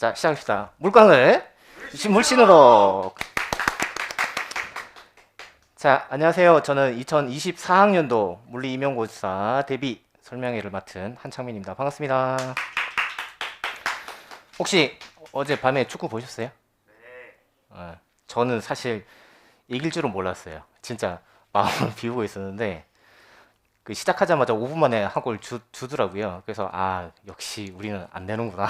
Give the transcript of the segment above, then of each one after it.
자, 시작합시다. 물광을 물신으로. 자, 안녕하세요. 저는 2024학년도 물리 임용고사 대비 설명회를 맡은 한창민입니다. 반갑습니다. 혹시 어제 밤에 축구 보셨어요? 저는 사실 이길 줄은 몰랐어요. 진짜 마음을 비우고 있었는데 그 시작하자마자 5분 만에 한 골 주더라고요. 그래서 역시 우리는 안 되는구나.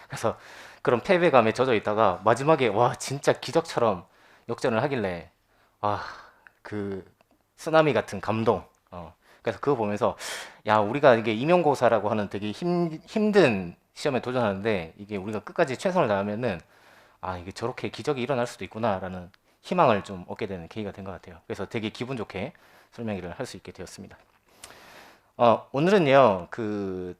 그래서 그런 패배감에 젖어 있다가 마지막에 와 진짜 기적처럼 역전을 하길래 와 그 쓰나미 같은 감동. 그래서 그거 보면서 야 우리가 이게 임용고사라고 하는 되게 힘든 시험에 도전하는데 이게 우리가 끝까지 최선을 다하면은 이게 저렇게 기적이 일어날 수도 있구나라는 희망을 좀 얻게 되는 계기가 된 것 같아요. 그래서 되게 기분 좋게 설명회를 할 수 있게 되었습니다. 오늘은요, 그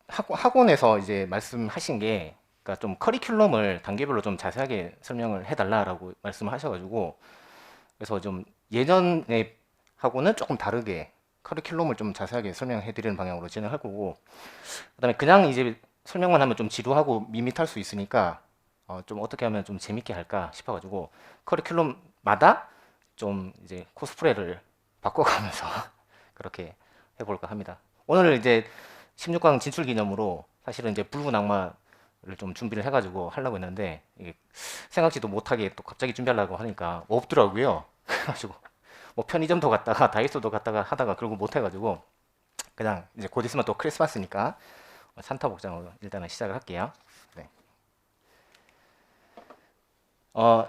학원에서 이제 말씀하신 게, 그러니까 좀 커리큘럼을 단계별로 좀 자세하게 설명을 해달라라고 말씀을 하셔가지고, 그래서 좀 예전에 하고는 조금 다르게 커리큘럼을 좀 자세하게 설명해드리는 방향으로 진행할 거고, 그다음에 그냥 이제 설명만 하면 좀 지루하고 밋밋할 수 있으니까, 좀 어떻게 하면 좀 재밌게 할까 싶어가지고, 커리큘럼마다 좀 이제 코스프레를 바꿔가면서 그렇게 해볼까 합니다. 오늘 이제 16강 진출 기념으로 사실은 이제 붉은 악마를 좀 준비를 해가지고 하려고 했는데 이게 생각지도 못하게 또 갑자기 준비하려고 하니까 없더라고요. 그래가지고 뭐 편의점도 갔다가 다이소도 갔다가 하다가 결국 못 해가지고 그냥 이제 곧 있으면 또 크리스마스니까 산타 복장으로 일단은 시작을 할게요. 네.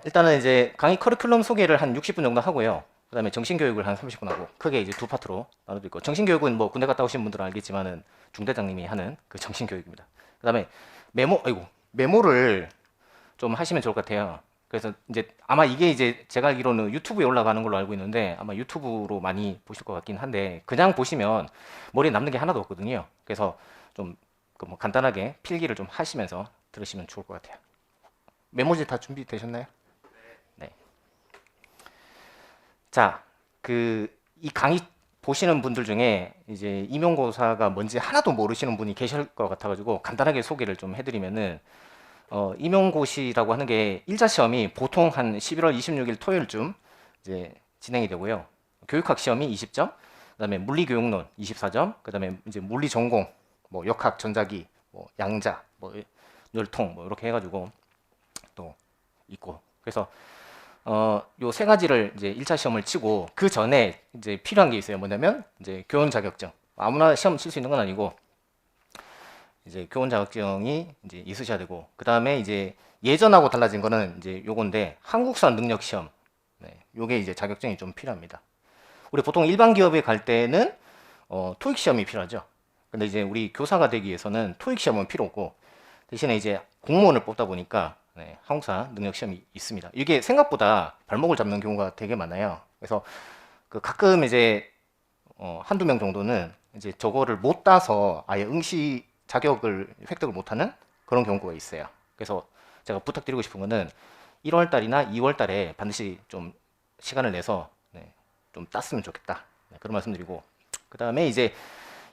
일단은 이제 강의 커리큘럼 소개를 한 60분 정도 하고요. 그 다음에 정신교육을 한 30분 하고 크게 이제 두 파트로 나눠져 있고 정신교육은 뭐 군대 갔다 오신 분들은 알겠지만은 중대장님이 하는 그 정신교육입니다. 그 다음에 메모를 좀 하시면 좋을 것 같아요. 그래서 이제 아마 이게 이제 제가 알기로는 유튜브에 올라가는 걸로 알고 있는데 아마 유튜브로 많이 보실 것 같긴 한데 그냥 보시면 머리에 남는 게 하나도 없거든요. 그래서 좀 그 뭐 간단하게 필기를 좀 하시면서 들으시면 좋을 것 같아요. 메모지 다 준비되셨나요? 네. 자, 이 강의 보시는 분들 중에 이제 임용고사가 뭔지 하나도 모르시는 분이 계실 것 같아가지고 간단하게 소개를 좀 해드리면은 임용고시라고 하는 게 1차 시험이 보통 한 11월 26일 토요일쯤 이제 진행이 되고요. 교육학 시험이 20점, 그다음에 물리교육론 24점, 그다음에 이제 물리 전공, 뭐 역학, 전자기, 뭐 양자, 뭐 율통 뭐 이렇게 해가지고 또 있고. 그래서 요 세 가지를 이제 1차 시험을 치고 그 전에 이제 필요한 게 있어요. 뭐냐면 이제 교원 자격증. 아무나 시험 칠 수 있는 건 아니고 이제 교원 자격증이 이제 있으셔야 되고 그다음에 이제 예전하고 달라진 거는 이제 요건데 한국사 능력 시험. 네, 요게 이제 자격증이 좀 필요합니다. 우리 보통 일반 기업에 갈 때는 토익 시험이 필요하죠. 근데 이제 우리 교사가 되기 위해서는 토익 시험은 필요 없고 대신에 이제 공무원을 뽑다 보니까 네, 한국사 능력 시험이 있습니다. 이게 생각보다 발목을 잡는 경우가 되게 많아요. 그래서 그 가끔 이제 한두 명 정도는 이제 저거를 못 따서 아예 응시 자격을 획득을 못하는 그런 경우가 있어요. 그래서 제가 부탁드리고 싶은 거는 1월 달이나 2월 달에 반드시 좀 시간을 내서 네, 좀 땄으면 좋겠다. 네, 그런 말씀드리고 그 다음에 이제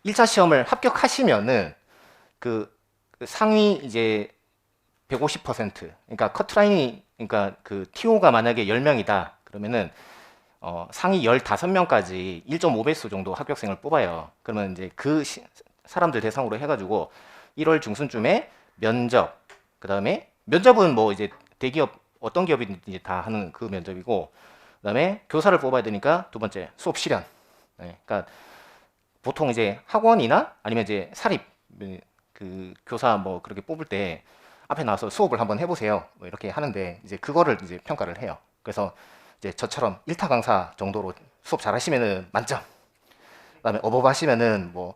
1차 시험을 합격하시면은 그 상위 이제 150% 그러니까 커트라인이 그러니까 그 TO가 만약에 10명이다 그러면은 상위 15명까지 1.5배수 정도 합격생을 뽑아요. 그러면 이제 사람들 대상으로 해가지고 1월 중순쯤에 면접, 그 다음에 면접은 뭐 이제 대기업 어떤 기업이든지 다 하는 그 면접이고, 그 다음에 교사를 뽑아야 되니까 두 번째 수업 실현. 네, 그러니까 보통 이제 학원이나 아니면 이제 사립 그 교사 뭐 그렇게 뽑을 때 앞에 나와서 수업을 한번 해보세요. 뭐 이렇게 하는데 이제 그거를 이제 평가를 해요. 그래서 이제 저처럼 1타 강사 정도로 수업 잘하시면은 만점. 그다음에 어버버 하시면은 뭐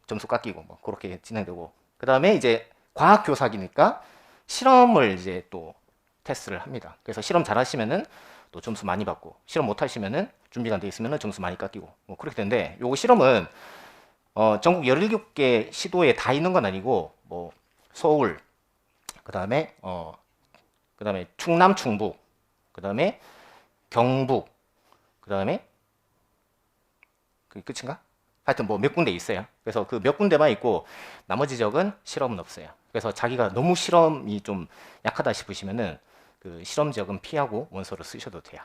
점수 깎이고 뭐 그렇게 진행되고. 그다음에 이제 과학 교사기니까 실험을 이제 또 테스트를 합니다. 그래서 실험 잘하시면은 또 점수 많이 받고 실험 못 하시면은 준비가 안 돼 있으면은 점수 많이 깎이고 뭐 그렇게 되는데 요거 실험은 전국 17개 시도에 다 있는 건 아니고 뭐 서울 그다음에 충남 충북 그다음에 경북 그다음에 끝인가? 하여튼 뭐 몇 군데 있어요. 그래서 그 몇 군데만 있고 나머지 지역은 실험은 없어요. 그래서 자기가 너무 실험이 좀 약하다 싶으시면은 그 실험 지역은 피하고 원서를 쓰셔도 돼요.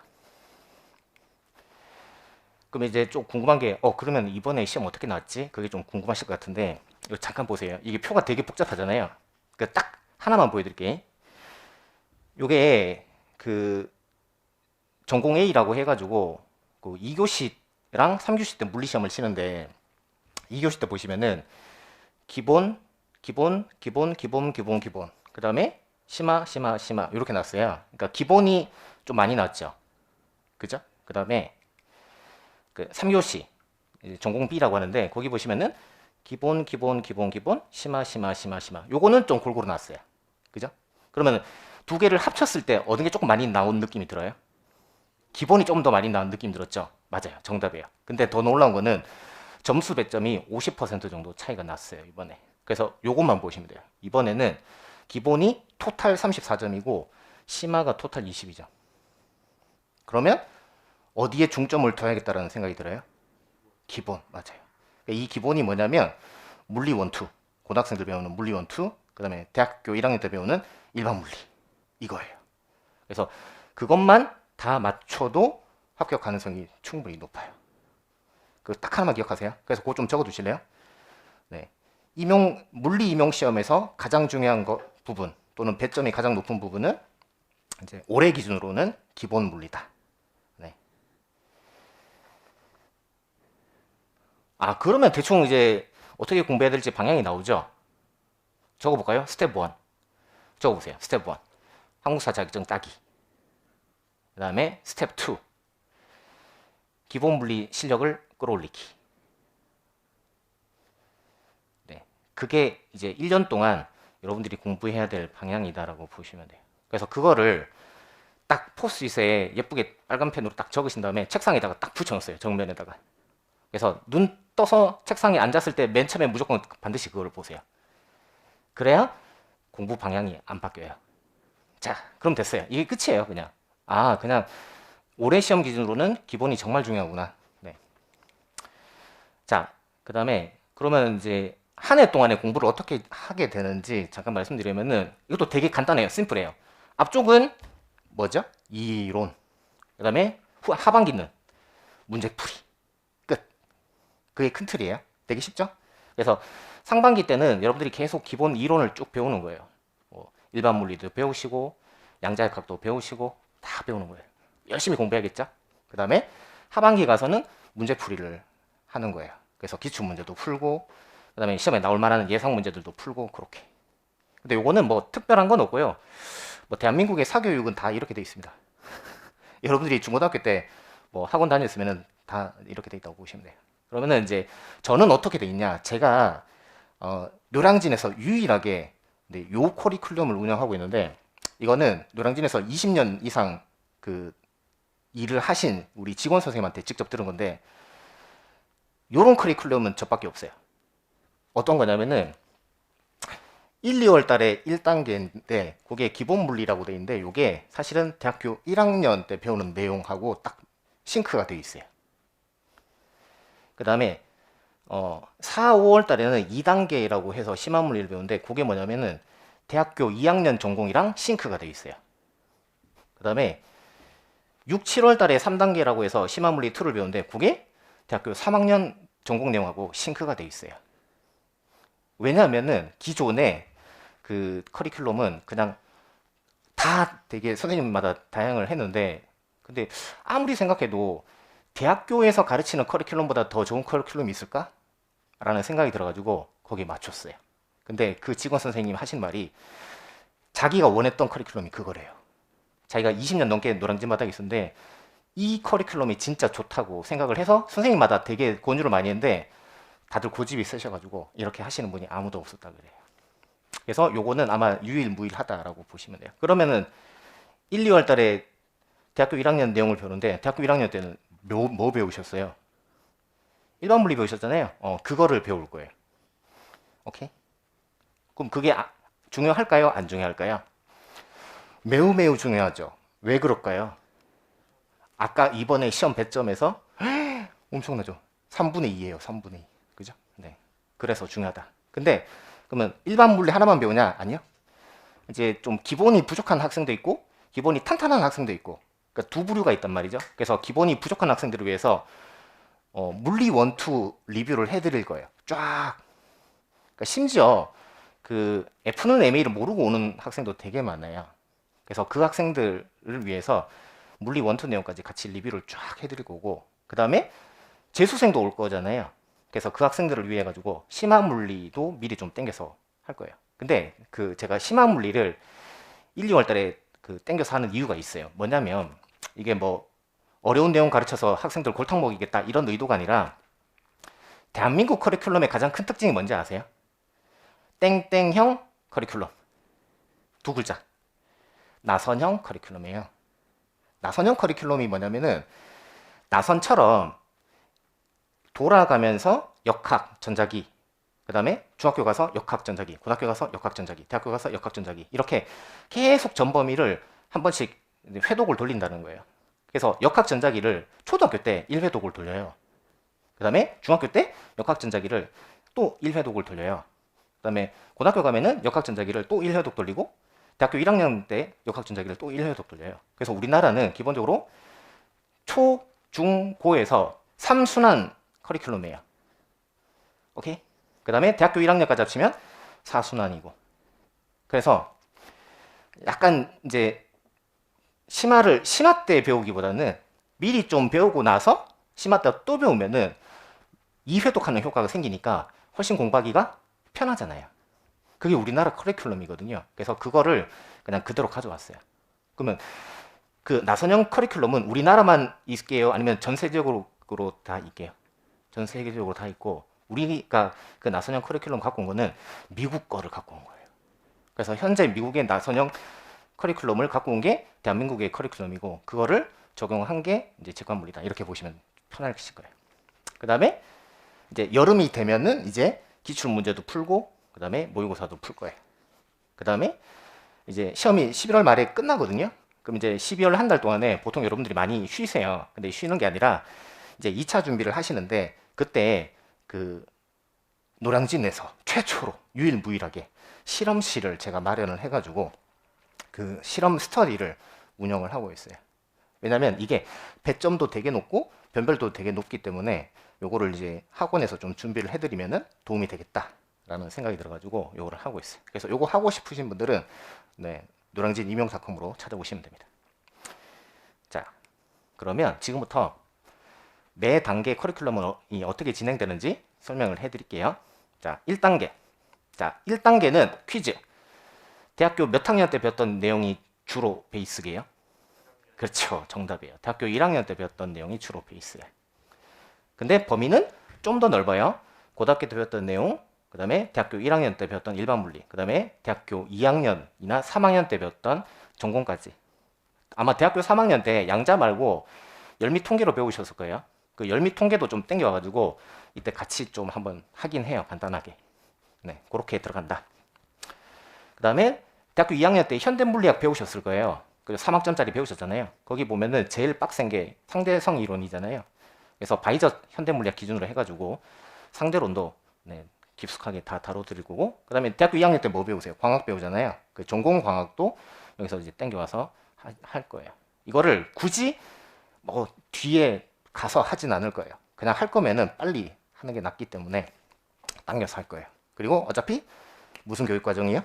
그럼 이제 좀 궁금한 게, 그러면 이번에 시험 어떻게 나왔지? 그게 좀 궁금하실 것 같은데, 이거 잠깐 보세요. 이게 표가 되게 복잡하잖아요. 그 딱 하나만 보여드릴게요. 요게 그 전공 A라고 해가지고 그 2교시랑 3교시 때 물리시험을 치는데 2교시 때 보시면은 기본, 기본. 그 다음에 심화 이렇게 났어요. 그러니까 기본이 좀 많이 났죠. 그죠? 그 다음에 그 3교시 전공 B라고 하는데 거기 보시면은 기본, 심화. 요거는 좀 골고루 났어요. 그죠? 그러면 두 개를 합쳤을 때 어느 게 조금 많이 나온 느낌이 들어요? 기본이 조금 더 많이 나온 느낌 들었죠? 맞아요. 정답이에요. 근데 더 놀라운 거는 점수 배점이 50% 정도 차이가 났어요. 이번에. 그래서 요것만 보시면 돼요. 이번에는 기본이 토탈 34점이고 심화가 토탈 22점. 그러면 어디에 중점을 둬야겠다라는 생각이 들어요? 기본. 맞아요. 이 기본이 뭐냐면 물리 원투. 고등학생들 배우는 물리 원투. 그 다음에 대학교 1학년 때 배우는 일반 물리. 이거예요. 그래서 그것만 다 맞춰도 합격 가능성이 충분히 높아요. 그 딱 하나만 기억하세요. 그래서 그거 좀 적어 두실래요? 네. 물리 임용 시험에서 가장 중요한 부분 또는 배점이 가장 높은 부분은 이제 올해 기준으로는 기본 물리다. 네. 그러면 대충 이제 어떻게 공부해야 될지 방향이 나오죠? 적어 볼까요? 스텝 1. 적어 보세요. 스텝 1. 한국사 자격증 따기. 그다음에 스텝 2. 기본 물리 실력을 끌어올리기. 네. 그게 이제 1년 동안 여러분들이 공부해야 될 방향이다라고 보시면 돼요. 그래서 그거를 딱 포스트잇에 예쁘게 빨간 펜으로 딱 적으신 다음에 책상에다가 딱 붙여놓으세요. 정면에다가. 그래서 눈 떠서 책상에 앉았을 때 맨 처음에 무조건 반드시 그거를 보세요. 그래야 공부 방향이 안 바뀌어요. 자, 그럼 됐어요. 이게 끝이에요, 그냥. 그냥 올해 시험 기준으로는 기본이 정말 중요하구나. 네. 자, 그 다음에 그러면 이제 한 해 동안에 공부를 어떻게 하게 되는지 잠깐 말씀드리면은 이것도 되게 간단해요. 심플해요. 앞쪽은 뭐죠? 이론. 그 다음에 하반기는 문제풀이. 끝. 그게 큰 틀이에요. 되게 쉽죠? 그래서 상반기 때는 여러분들이 계속 기본 이론을 쭉 배우는 거예요. 일반 물리도 배우시고 양자역학도 배우시고 다 배우는 거예요. 열심히 공부해야겠죠? 그 다음에 하반기 가서는 문제풀이를 하는 거예요. 그래서 기출문제도 풀고 그 다음에 시험에 나올 만한 예상 문제들도 풀고 그렇게. 근데 요거는 뭐 특별한 건 없고요. 뭐 대한민국의 사교육은 다 이렇게 돼 있습니다. 여러분들이 중고등학교 때 뭐 학원 다녔으면은 다 이렇게 돼 있다고 보시면 돼요. 그러면은 이제 저는 어떻게 돼 있냐? 제가 노량진에서 유일하게 요 커리큘럼을 운영하고 있는데 이거는 노량진에서 20년 이상 그 일을 하신 우리 직원 선생님한테 직접 들은 건데 요런 커리큘럼은 저밖에 없어요. 어떤 거냐면은 1, 2월 달에 1단계인데 그게 기본 물리라고 돼 있는데 요게 사실은 대학교 1학년 때 배우는 내용하고 딱 싱크가 돼 있어요. 그 다음에 4, 5월 달에는 2단계라고 해서 심화 물리를 배우는데 그게 뭐냐면은 대학교 2학년 전공이랑 싱크가 돼 있어요. 그 다음에 6, 7월 달에 3단계라고 해서 심화 물리 2를 배우는데 그게 대학교 3학년 전공 내용하고 싱크가 돼 있어요. 왜냐하면은 기존에 그 커리큘럼은 그냥 다 되게 선생님마다 다양을 했는데 근데 아무리 생각해도 대학교에서 가르치는 커리큘럼보다 더 좋은 커리큘럼이 있을까? 라는 생각이 들어가지고 거기에 맞췄어요. 근데 그 직원 선생님 하신 말이 자기가 원했던 커리큘럼이 그거래요. 자기가 20년 넘게 노량진 바닥에 있었는데 이 커리큘럼이 진짜 좋다고 생각을 해서 선생님마다 되게 권유를 많이 했는데 다들 고집이 세셔가지고 이렇게 하시는 분이 아무도 없었다 그래요. 그래서 요거는 아마 유일무이하다라고 보시면 돼요. 그러면은 1, 2월 달에 대학교 1학년 내용을 배우는데 대학교 1학년 때는 뭐 배우셨어요? 일반 물리 배우셨잖아요. 그거를 배울 거예요. 오케이? 그럼 그게 중요할까요? 안 중요할까요? 매우 중요하죠. 왜 그럴까요? 아까 이번에 시험 배점에서 엄청나죠. 3분의 2예요. 3분의 2. 그죠? 네. 그래서 중요하다. 근데 그러면 일반 물리 하나만 배우냐? 아니요. 이제 좀 기본이 부족한 학생도 있고 기본이 탄탄한 학생도 있고, 그러니까 두 부류가 있단 말이죠. 그래서 기본이 부족한 학생들을 위해서 물리 원투 리뷰를 해드릴 거예요. 쫙. 그러니까 심지어 그 F는 MA를 모르고 오는 학생도 되게 많아요. 그래서 그 학생들을 위해서 물리 원투 내용까지 같이 리뷰를 쫙 해드릴 거고, 그 다음에 재수생도 올 거잖아요. 그래서 그 학생들을 위해 가지고 심화 물리도 미리 좀 땡겨서 할 거예요. 근데 그 제가 심화 물리를 1, 2월 달에 그 땡겨서 하는 이유가 있어요. 뭐냐면 이게 뭐 어려운 내용 가르쳐서 학생들 골탕 먹이겠다 이런 의도가 아니라, 대한민국 커리큘럼의 가장 큰 특징이 뭔지 아세요? 땡땡형 커리큘럼. 두 글자. 나선형 커리큘럼이에요. 나선형 커리큘럼이 뭐냐면은 나선처럼 돌아가면서 역학 전자기, 그 다음에 중학교 가서 역학 전자기, 고등학교 가서 역학 전자기, 대학교 가서 역학 전자기, 이렇게 계속 전범위를 한 번씩 회독을 돌린다는 거예요. 그래서 역학 전자기를 초등학교 때 1회독을 돌려요. 그 다음에 중학교 때 역학 전자기를 또 1회독을 돌려요. 그 다음에 고등학교 가면은 역학 전자기를 또 1회독 돌리고, 대학교 1학년 때 역학 전자기를 또 1회독 돌려요. 그래서 우리나라는 기본적으로 초, 중, 고에서 3순환 커리큘럼이에요. 오케이? 그 다음에 대학교 1학년까지 합치면 4순환이고. 그래서 약간 이제 심화 때 배우기보다는 미리 좀 배우고 나서 심화 때 또 배우면은 2회독하는 효과가 생기니까 훨씬 공부하기가 편하잖아요. 그게 우리나라 커리큘럼이거든요. 그래서 그거를 그냥 그대로 가져왔어요. 그러면 그 나선형 커리큘럼은 우리나라만 있게요? 아니면 전 세계적으로 다 있게요? 전 세계적으로 다 있고, 우리가 그 나선형 커리큘럼 갖고 온 거는 미국 거를 갖고 온 거예요. 그래서 현재 미국의 나선형 커리큘럼을 갖고 온 게 대한민국의 커리큘럼이고, 그거를 적용한 게 이제 직관물리다, 이렇게 보시면 편하실 거예요. 그 다음에 이제 여름이 되면은 이제 기출 문제도 풀고, 그 다음에 모의고사도 풀 거예요. 그 다음에 이제 시험이 11월 말에 끝나거든요. 그럼 이제 12월 한 달 동안에 보통 여러분들이 많이 쉬세요. 근데 쉬는 게 아니라 이제 2차 준비를 하시는데, 그때 그 노량진에서 최초로 유일무이하게 실험실을 제가 마련을 해가지고 그 실험 스터디를 운영을 하고 있어요. 왜냐면 이게 배점도 되게 높고 변별도 되게 높기 때문에 요거를 이제 학원에서 좀 준비를 해드리면은 도움이 되겠다라는 생각이 들어가지고 요거를 하고 있어요. 그래서 요거 하고 싶으신 분들은 네, 노량진 임용닷컴으로 찾아오시면 됩니다. 자, 그러면 지금부터 매 단계 커리큘럼이 어떻게 진행되는지 설명을 해드릴게요. 자, 1단계. 자, 1단계는 퀴즈. 대학교 몇 학년 때 배웠던 내용이 주로 베이스게요? 그렇죠. 정답이에요. 대학교 1학년 때 배웠던 내용이 주로 베이스예요. 근데 범위는 좀 더 넓어요. 고등학교 때 배웠던 내용, 그 다음에 대학교 1학년 때 배웠던 일반 물리, 그 다음에 대학교 2학년이나 3학년 때 배웠던 전공까지. 아마 대학교 3학년 때 양자 말고 열미 통계로 배우셨을 거예요. 그 열미 통계도 좀 땡겨와가지고 이때 같이 좀 한번 하긴 해요. 간단하게. 네, 그렇게 들어간다. 그 다음에 대학교 2학년 때 현대물리학 배우셨을 거예요. 그리고 3학점짜리 배우셨잖아요. 거기 보면은 제일 빡센 게 상대성 이론이잖아요. 그래서 바이저 현대물리학 기준으로 해가지고 상대론도 네, 깊숙하게 다 다뤄드릴 거고, 그 다음에 대학교 2학년 때 뭐 배우세요? 광학 배우잖아요. 그 전공광학도 여기서 이제 땡겨와서 할 거예요. 이거를 굳이 뭐 뒤에 가서 하진 않을 거예요. 그냥 할 거면은 빨리 하는 게 낫기 때문에 당겨서 할 거예요. 그리고 어차피 무슨 교육과정이요?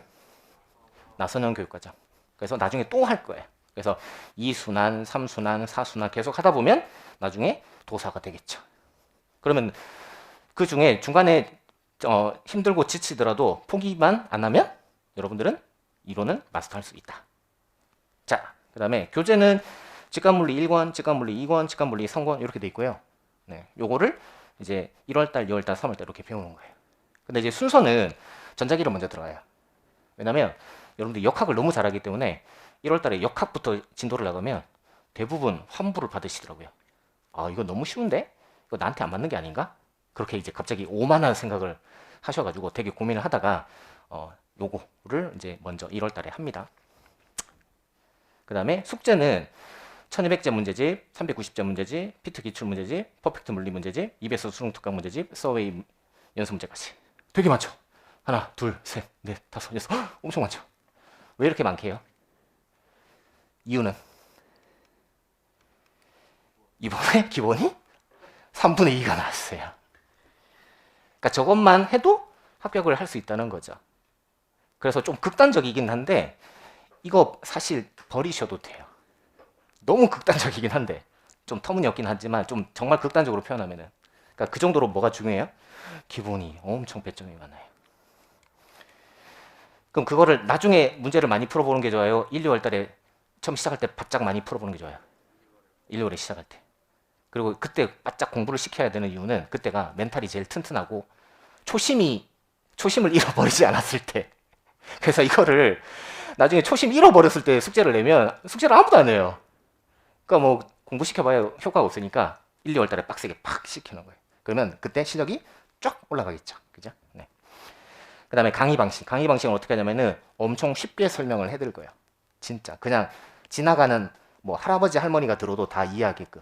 나선형 교육과정. 그래서 나중에 또 할 거예요. 그래서 2순환, 3순환, 4순환 계속 하다 보면 나중에 도사가 되겠죠. 그러면 그 중에 중간에 힘들고 지치더라도 포기만 안 하면 여러분들은 이론은 마스터할 수 있다. 자, 그 다음에 교재는 직관물리 1권, 직관물리 2권, 직관물리 3권 이렇게 돼 있고요. 네, 요거를 이제 1월달, 2월달, 3월달 이렇게 배우는 거예요. 근데 이제 순서는 전자기로 먼저 들어가요. 왜냐면 여러분들 역학을 너무 잘하기 때문에 1월달에 역학부터 진도를 나가면 대부분 환불을 받으시더라고요. 아, 이거 너무 쉬운데? 이거 나한테 안 맞는 게 아닌가? 그렇게 이제 갑자기 오만한 생각을 하셔가지고 되게 고민을 하다가 요거를 이제 먼저 1월달에 합니다. 그 다음에 숙제는 1200제 문제집, 390제 문제집, 피트 기출 문제집, 퍼펙트 물리 문제집, 이베소 수능 특강 문제집, 서웨이 연습 문제까지. 되게 많죠? 하나, 둘, 셋, 넷, 다섯, 여섯. 헉, 엄청 많죠. 왜 이렇게 많게요? 이유는 이번에 기본이 3분의 2가 나왔어요. 그러니까 저것만 해도 합격을 할 수 있다는 거죠. 그래서 좀 극단적이긴 한데 이거 사실 버리셔도 돼요. 너무 극단적이긴 한데 좀 터무니없긴 하지만 좀 정말 극단적으로 표현하면은 그러니까 그 정도로 뭐가 중요해요? 기본이 엄청 배점이 많아요. 그럼 그거를 나중에 문제를 많이 풀어보는 게 좋아요? 1, 2월 달에 처음 시작할 때 바짝 많이 풀어보는 게 좋아요? 1, 2월에 시작할 때. 그리고 그때 바짝 공부를 시켜야 되는 이유는 그때가 멘탈이 제일 튼튼하고 초심을 잃어버리지 않았을 때. 그래서 이거를 나중에 초심 잃어버렸을 때 숙제를 내면 숙제를 아무도 안 해요. 그러니까 뭐 공부 시켜봐야 효과가 없으니까 1, 2월 달에 빡세게 팍 시키는 거예요. 그러면 그때 실력이 쫙 올라가겠죠. 그죠? 네. 그 다음에 강의 방식. 강의 방식은 어떻게 하냐면은 엄청 쉽게 설명을 해드릴 거예요. 진짜. 그냥 지나가는 뭐 할아버지 할머니가 들어도 다 이해하게끔.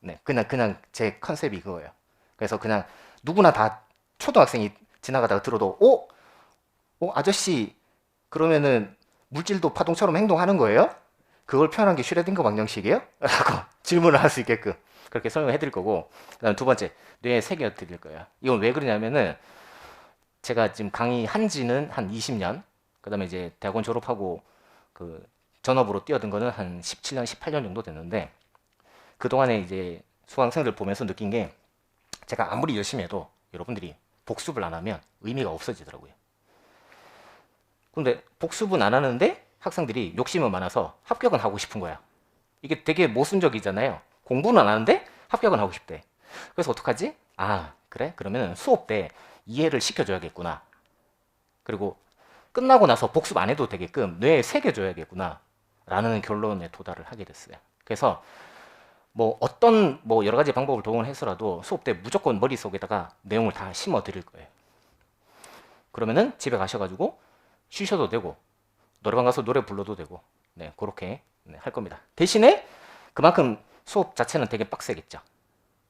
네. 그냥 제 컨셉이 그거예요. 그래서 그냥 누구나 다 초등학생이 지나가다가 들어도 아저씨 그러면은 물질도 파동처럼 행동하는 거예요? 그걸 표현한 게 슈레딩거 방정식이에요? 라고 질문을 할 수 있게끔 그렇게 설명해 드릴 거고 그다음 두 번째 뇌에 새겨 드릴 거예요. 이건 왜 그러냐면은 제가 지금 강의한 지는 한 20년 그다음에 이제 대학원 졸업하고 그 전업으로 뛰어든 거는 한 17년 18년 정도 됐는데 그동안에 이제 수강생들 보면서 느낀 게 제가 아무리 열심히 해도 여러분들이 복습을 안 하면 의미가 없어지더라고요. 근데 복습은 안 하는데 학생들이 욕심은 많아서 합격은 하고 싶은 거야. 이게 되게 모순적이잖아요. 공부는 안 하는데 합격은 하고 싶대. 그래서 어떡하지? 아, 그래? 그러면 수업 때 이해를 시켜줘야겠구나. 그리고 끝나고 나서 복습 안 해도 되게끔 뇌에 새겨줘야겠구나. 라는 결론에 도달을 하게 됐어요. 그래서 뭐 어떤 뭐 여러 가지 방법을 동원해서라도 수업 때 무조건 머릿속에다가 내용을 다 심어 드릴 거예요. 그러면은 집에 가셔가지고 쉬셔도 되고 노래방 가서 노래 불러도 되고 네 그렇게 할 겁니다. 대신에 그만큼 수업 자체는 되게 빡세겠죠.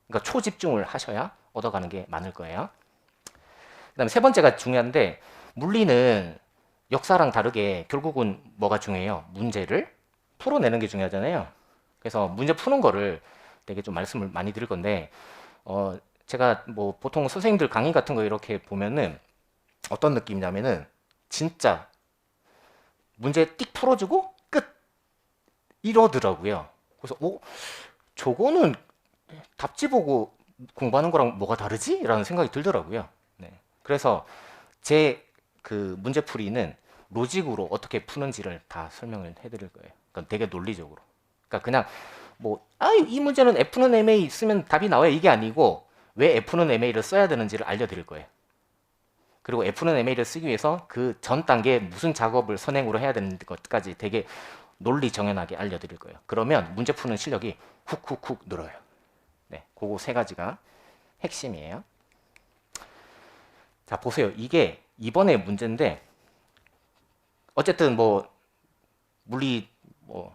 그러니까 초집중을 하셔야 얻어가는 게 많을 거예요. 그다음에 세 번째가 중요한데 물리는 역사랑 다르게 결국은 뭐가 중요해요? 문제를 풀어내는 게 중요하잖아요. 그래서 문제 푸는 거를 되게 좀 말씀을 많이 드릴 건데 제가 뭐 보통 선생님들 강의 같은 거 이렇게 보면은 어떤 느낌이냐면은 진짜 문제 띡 풀어주고 끝 이러더라고요. 그래서 저거는 답지 보고 공부하는 거랑 뭐가 다르지? 라는 생각이 들더라고요. 네. 그래서 제 그 문제풀이는 로직으로 어떻게 푸는지를 다 설명을 해드릴 거예요. 그러니까 되게 논리적으로. 그러니까 그냥 이 문제는 F는 MA 쓰면 답이 나와요. 이게 아니고 왜 F는 MA를 써야 되는지를 알려드릴 거예요. 그리고 F는 MA를 쓰기 위해서 그 전 단계에 무슨 작업을 선행으로 해야 되는 것까지 되게 논리 정연하게 알려드릴 거예요. 그러면 문제 푸는 실력이 훅훅훅 늘어요. 네, 그거 세 가지가 핵심이에요. 자, 보세요. 이게 이번에 문제인데 어쨌든 뭐 물리 뭐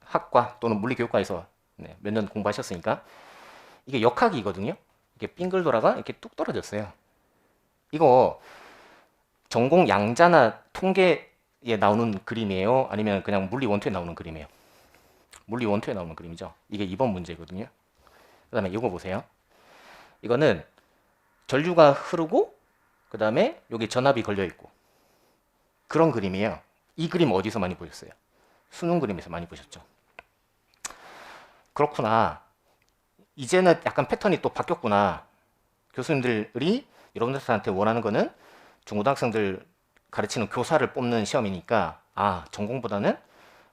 학과 또는 물리교육과에서 몇 년 공부하셨으니까 이게 역학이거든요. 이게 빙글 돌아가 이렇게 뚝 떨어졌어요. 이거 전공 양자나 통계에 나오는 그림이에요? 아니면 그냥 물리 원투에 나오는 그림이에요? 물리 원투에 나오는 그림이죠. 이게 2번 문제거든요. 그 다음에 이거 보세요. 이거는 전류가 흐르고 그 다음에 여기 전압이 걸려있고 그런 그림이에요. 이 그림 어디서 많이 보셨어요? 수능 그림에서 많이 보셨죠. 그렇구나. 이제는 약간 패턴이 또 바뀌었구나. 교수님들이 여러분들한테 원하는 거는 중고등학생들 가르치는 교사를 뽑는 시험이니까 전공보다는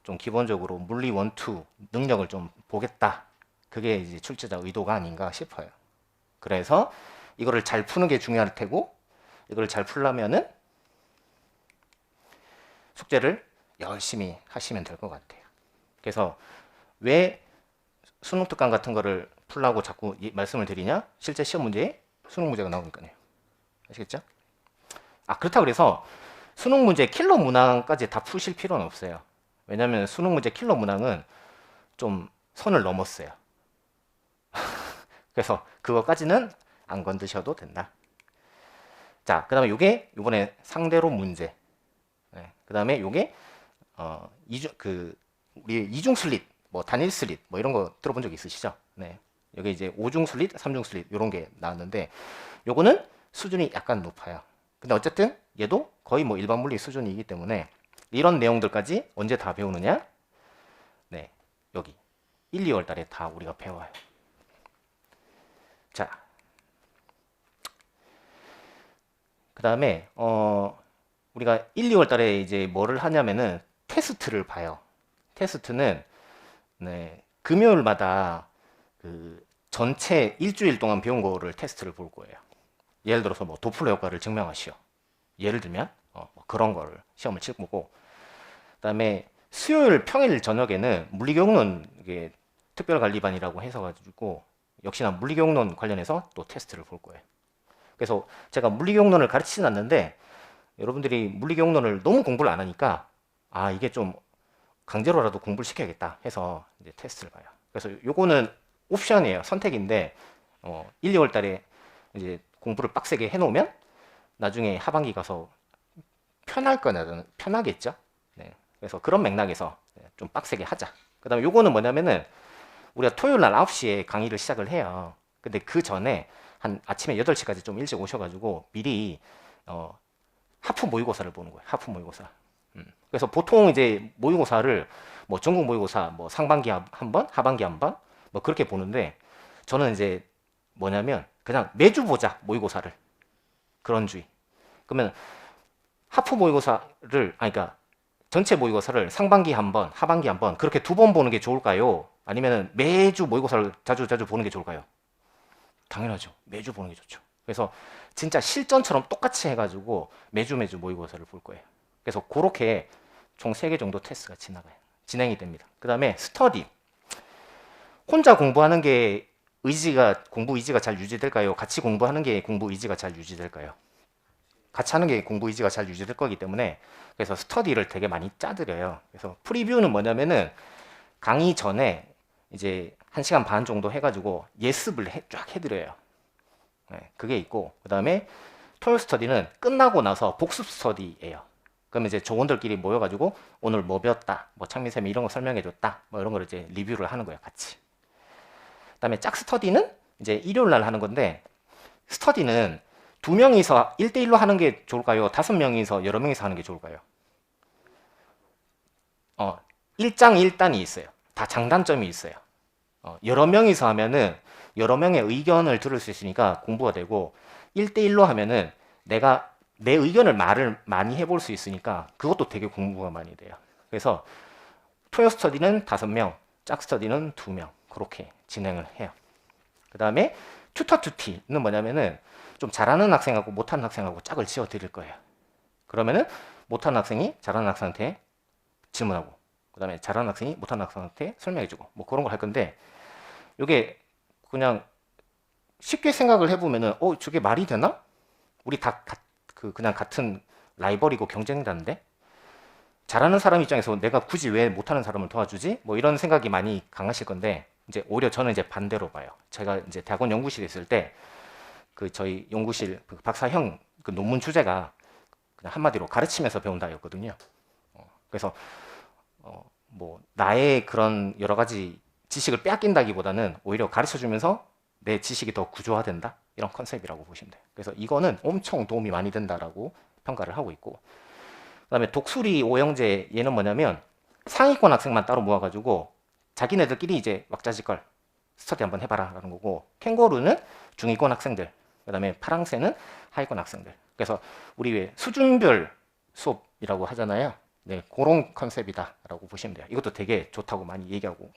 좀 기본적으로 물리 원투 능력을 좀 보겠다. 그게 이제 출제자 의도가 아닌가 싶어요. 그래서 이거를 잘 푸는 게 중요할 테고 이걸 잘 풀려면은 숙제를 열심히 하시면 될 것 같아요. 그래서 왜 수능 특강 같은 거를 풀라고 자꾸 말씀을 드리냐? 실제 시험 문제에 수능 문제가 나오니까요. 아시겠죠? 그렇다고 그래서 수능 문제 킬러 문항까지 다 푸실 필요는 없어요. 왜냐하면 수능 문제 킬러 문항은 좀 선을 넘었어요. 그래서 그거까지는 안 건드셔도 된다. 자, 그다음에 요게 요번에 상대로 문제. 네, 그다음에 요게 우리 이중 슬릿, 뭐 단일 슬릿, 뭐 이런 거 들어본 적 있으시죠? 네. 여기 이제 5중 슬릿, 3중 슬릿 요런 게 나왔는데 요거는 수준이 약간 높아요. 근데 어쨌든 얘도 거의 뭐 일반 물리 수준이기 때문에 이런 내용들까지 언제 다 배우느냐? 네. 여기 1, 2월 달에 다 우리가 배워요. 자. 그다음에 우리가 1, 2월 달에 이제 뭐를 하냐면은 테스트를 봐요. 테스트는 네, 금요일마다 그 전체 일주일 동안 배운 거를 테스트를 볼 거예요. 예를 들어서 뭐 도플러 효과를 증명하시오. 예를 들면 뭐 그런 거를 시험을 칠 거고, 그다음에 수요일 평일 저녁에는 물리경론 이게 특별관리반이라고 해서 가지고 역시나 물리경론 관련해서 또 테스트를 볼 거예요. 그래서 제가 물리경론을 가르치진 않는데 여러분들이 물리경론을 너무 공부를 안 하니까 아 이게 좀 강제로라도 공부를 시켜야겠다 해서 이제 테스트를 봐요. 그래서 요거는 옵션이에요. 선택인데 1, 2월 달에 이제 공부를 빡세게 해놓으면 나중에 하반기 가서 편할 거냐는 편하겠죠. 네. 그래서 그런 맥락에서 좀 빡세게 하자. 그다음에 요거는 뭐냐면은 우리가 토요일 날 9시에 강의를 시작을 해요. 근데 그 전에 한 아침에 8시까지 좀 일찍 오셔가지고 미리 하프 모의고사를 보는 거예요. 하프 모의고사. 그래서 보통 이제 모의고사를 뭐 전국 모의고사 뭐 상반기 한 번, 하반기 한 번, 뭐 그렇게 보는데 저는 이제 뭐냐면 그냥 매주 보자 모의고사를 그런 주의. 그러면 하프 모의고사를 그러니까 전체 모의고사를 상반기 한 번, 하반기 한 번 그렇게 2번 보는 게 좋을까요? 아니면 매주 모의고사를 자주 보는 게 좋을까요? 당연하죠. 매주 보는 게 좋죠. 그래서 진짜 실전처럼 똑같이 해가지고 매주 모의고사를 볼 거예요. 그래서 그렇게 총 3개 정도 테스트가 진행이 됩니다. 그 다음에 스터디. 혼자 공부하는 게 공부 의지가 잘 유지될까요? 같이 공부하는 게 공부 의지가 잘 유지될까요? 같이 하는 게 공부 의지가 잘 유지될 거기 때문에 그래서 스터디를 되게 많이 짜드려요. 그래서 프리뷰는 뭐냐면은 강의 전에 이제 1시간 반 정도 해가지고 예습을 쫙 해드려요. 네, 그게 있고 그 다음에 토요 스터디는 끝나고 나서 복습 스터디예요. 그러면 이제 조원들끼리 모여가지고 오늘 뭐 배웠다, 뭐 창민쌤이 이런 거 설명해줬다, 뭐 이런 걸 이제 리뷰를 하는 거예요, 같이. 그다음에 짝 스터디는 이제 일요일 날 하는 건데 스터디는 2명이서 1대1로 하는 게 좋을까요? 5명이서 여러 명이서 하는 게 좋을까요? 1장 1단이 있어요. 다 장단점이 있어요. 여러 명이서 하면은 여러 명의 의견을 들을 수 있으니까 공부가 되고 1대1로 하면은 내가 내 의견을 말을 많이 해볼 수 있으니까 그것도 되게 공부가 많이 돼요. 그래서 토요 스터디는 5명, 짝 스터디는 2명 그렇게 진행을 해요. 그 다음에 튜터 투티는 뭐냐면은 좀 잘하는 학생하고 못하는 학생하고 짝을 지어 드릴 거예요. 그러면은 못하는 학생이 잘하는 학생한테 질문하고 그 다음에 잘하는 학생이 못하는 학생한테 설명해주고 뭐 그런 걸 할 건데 이게 그냥 쉽게 생각을 해보면은 저게 말이 되나? 우리 다 그냥 같은 라이벌이고 경쟁자인데 잘하는 사람 입장에서 내가 굳이 왜 못하는 사람을 도와주지? 뭐 이런 생각이 많이 강하실 건데 이제 오히려 저는 이제 반대로 봐요. 제가 이제 대학원 연구실에 있을 때 그 저희 연구실 그 박사형 그 논문 주제가 그냥 한마디로 가르치면서 배운다였거든요. 그래서 뭐 나의 그런 여러 가지 지식을 빼앗긴다기보다는 오히려 가르쳐주면서 내 지식이 더 구조화된다 이런 컨셉이라고 보시면 돼요. 그래서 이거는 엄청 도움이 많이 된다라고 평가를 하고 있고 그다음에 독수리 오형제 얘는 뭐냐면 상위권 학생만 따로 모아가지고 자기네들끼리 이제 왁자지껄 스터디 한번 해봐라 라는 거고 캥거루는 중위권 학생들 그다음에 파랑새는 하위권 학생들 그래서 우리 왜 수준별 수업이라고 하잖아요. 네, 그런 컨셉이다라고 보시면 돼요. 이것도 되게 좋다고 많이 얘기하고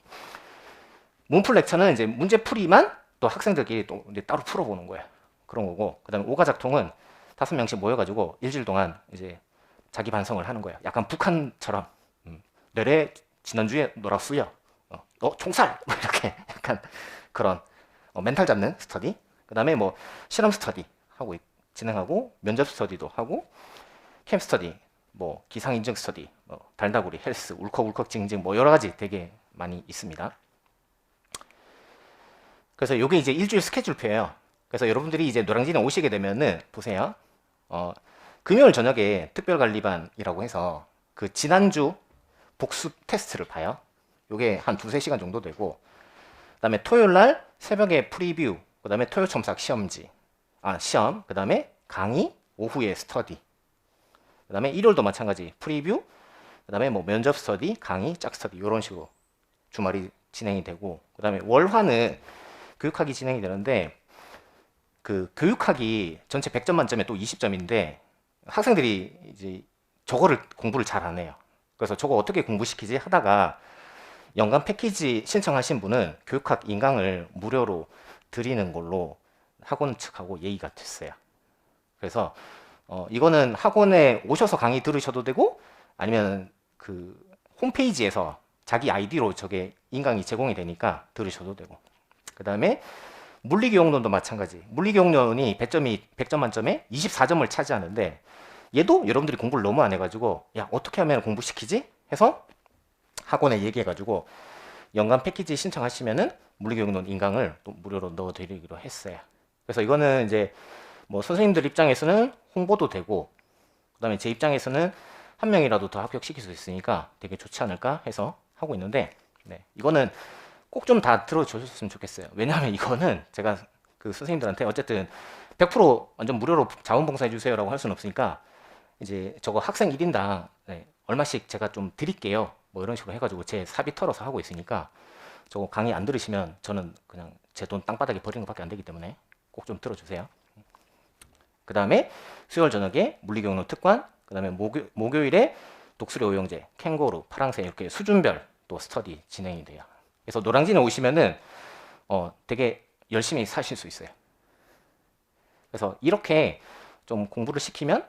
문풀 렉처는 이제 문제풀이만 또 학생들끼리 또 이제 따로 풀어보는 거예요. 그런 거고 그다음에 오가작통은 5명씩 모여가지고 일주일 동안 이제 자기 반성을 하는 거예요. 약간 북한처럼 내래 지난주에 놀았어요. 총살 뭐 이렇게 약간 그런 멘탈 잡는 스터디. 그다음에 뭐 실험 스터디 하고 진행하고 면접 스터디도 하고 캠 스터디, 뭐 기상 인증 스터디, 뭐 달다구리, 헬스, 울컥울컥 징징 뭐 여러 가지 되게 많이 있습니다. 그래서 이게 이제 일주일 스케줄표예요. 그래서 여러분들이 이제 노량진에 오시게 되면은 보세요. 어, 금요일 저녁에 특별관리반이라고 해서 그 지난주 복습 테스트를 봐요. 요게 한 두세 시간 정도 되고, 그 다음에 토요일 날 새벽에 프리뷰, 그 다음에 토요 첨삭 시험지, 시험, 그 다음에 강의, 오후에 스터디, 그 다음에 일요일도 마찬가지 프리뷰, 그 다음에 뭐 면접 스터디, 강의, 짝 스터디 이런 식으로 주말이 진행이 되고, 그 다음에 월화는 교육학이 진행이 되는데, 그 교육학이 전체 100점 만점에 또 20점인데 학생들이 이제 저거를 공부를 잘 안 해요. 그래서 저거 어떻게 공부시키지 하다가 연간 패키지 신청하신 분은 교육학 인강을 무료로 드리는 걸로 학원 측하고 얘기가 됐어요. 그래서 이거는 학원에 오셔서 강의 들으셔도 되고, 아니면 그 홈페이지에서 자기 아이디로 저게 인강이 제공이 되니까 들으셔도 되고, 그 다음에 물리교육론도 마찬가지. 물리교육론이 100점 만점에 24점을 차지하는데, 얘도 여러분들이 공부를 너무 안 해가지고 야 어떻게 하면 공부시키지? 해서 학원에 얘기해가지고 연간 패키지 신청하시면은 물리교육론 인강을 또 무료로 넣어드리기로 했어요. 그래서 이거는 이제 뭐 선생님들 입장에서는 홍보도 되고, 그 다음에 제 입장에서는 한 명이라도 더 합격시킬 수 있으니까 되게 좋지 않을까 해서 하고 있는데, 네, 이거는 꼭 좀 다 들어주셨으면 좋겠어요. 왜냐하면 이거는 제가 그 선생님들한테 어쨌든 100% 완전 무료로 자원봉사해 주세요라고 할 수는 없으니까, 이제 저거 학생 1인당 얼마씩 제가 좀 드릴게요 뭐 이런 식으로 해가지고 제 사비 털어서 하고 있으니까, 저거 강의 안 들으시면 저는 그냥 제 돈 땅바닥에 버리는 것밖에 안 되기 때문에 꼭 좀 들어주세요. 그 다음에 수요일 저녁에 물리교육론 특관, 그 다음에 목요일에 독수리 오용제, 캥거루, 파랑새 이렇게 수준별 또 스터디 진행이 돼요. 그래서 노량진에 오시면은 되게 열심히 사실 수 있어요. 그래서 이렇게 좀 공부를 시키면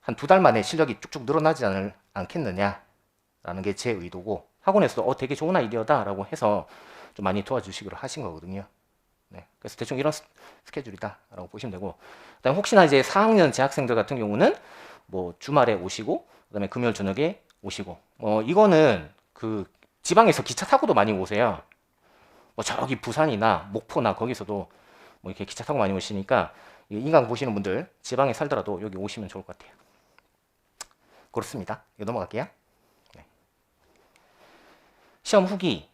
한 2달 만에 실력이 쭉쭉 늘어나지 않겠느냐라는 게 제 의도고, 학원에서도 되게 좋은 아이디어다라고 해서 좀 많이 도와주시기로 하신 거거든요. 네, 그래서 대충 이런 스케줄이다라고 보시면 되고, 그다음 혹시나 이제 4학년 재학생들 같은 경우는 뭐 주말에 오시고, 그다음에 금요일 저녁에 오시고, 이거는 그 지방에서 기차 타고도 많이 오세요. 뭐 저기 부산이나 목포나 거기서도 뭐 이렇게 기차 타고 많이 오시니까 인강 보시는 분들 지방에 살더라도 여기 오시면 좋을 것 같아요. 그렇습니다. 이거 넘어갈게요. 네. 시험 후기,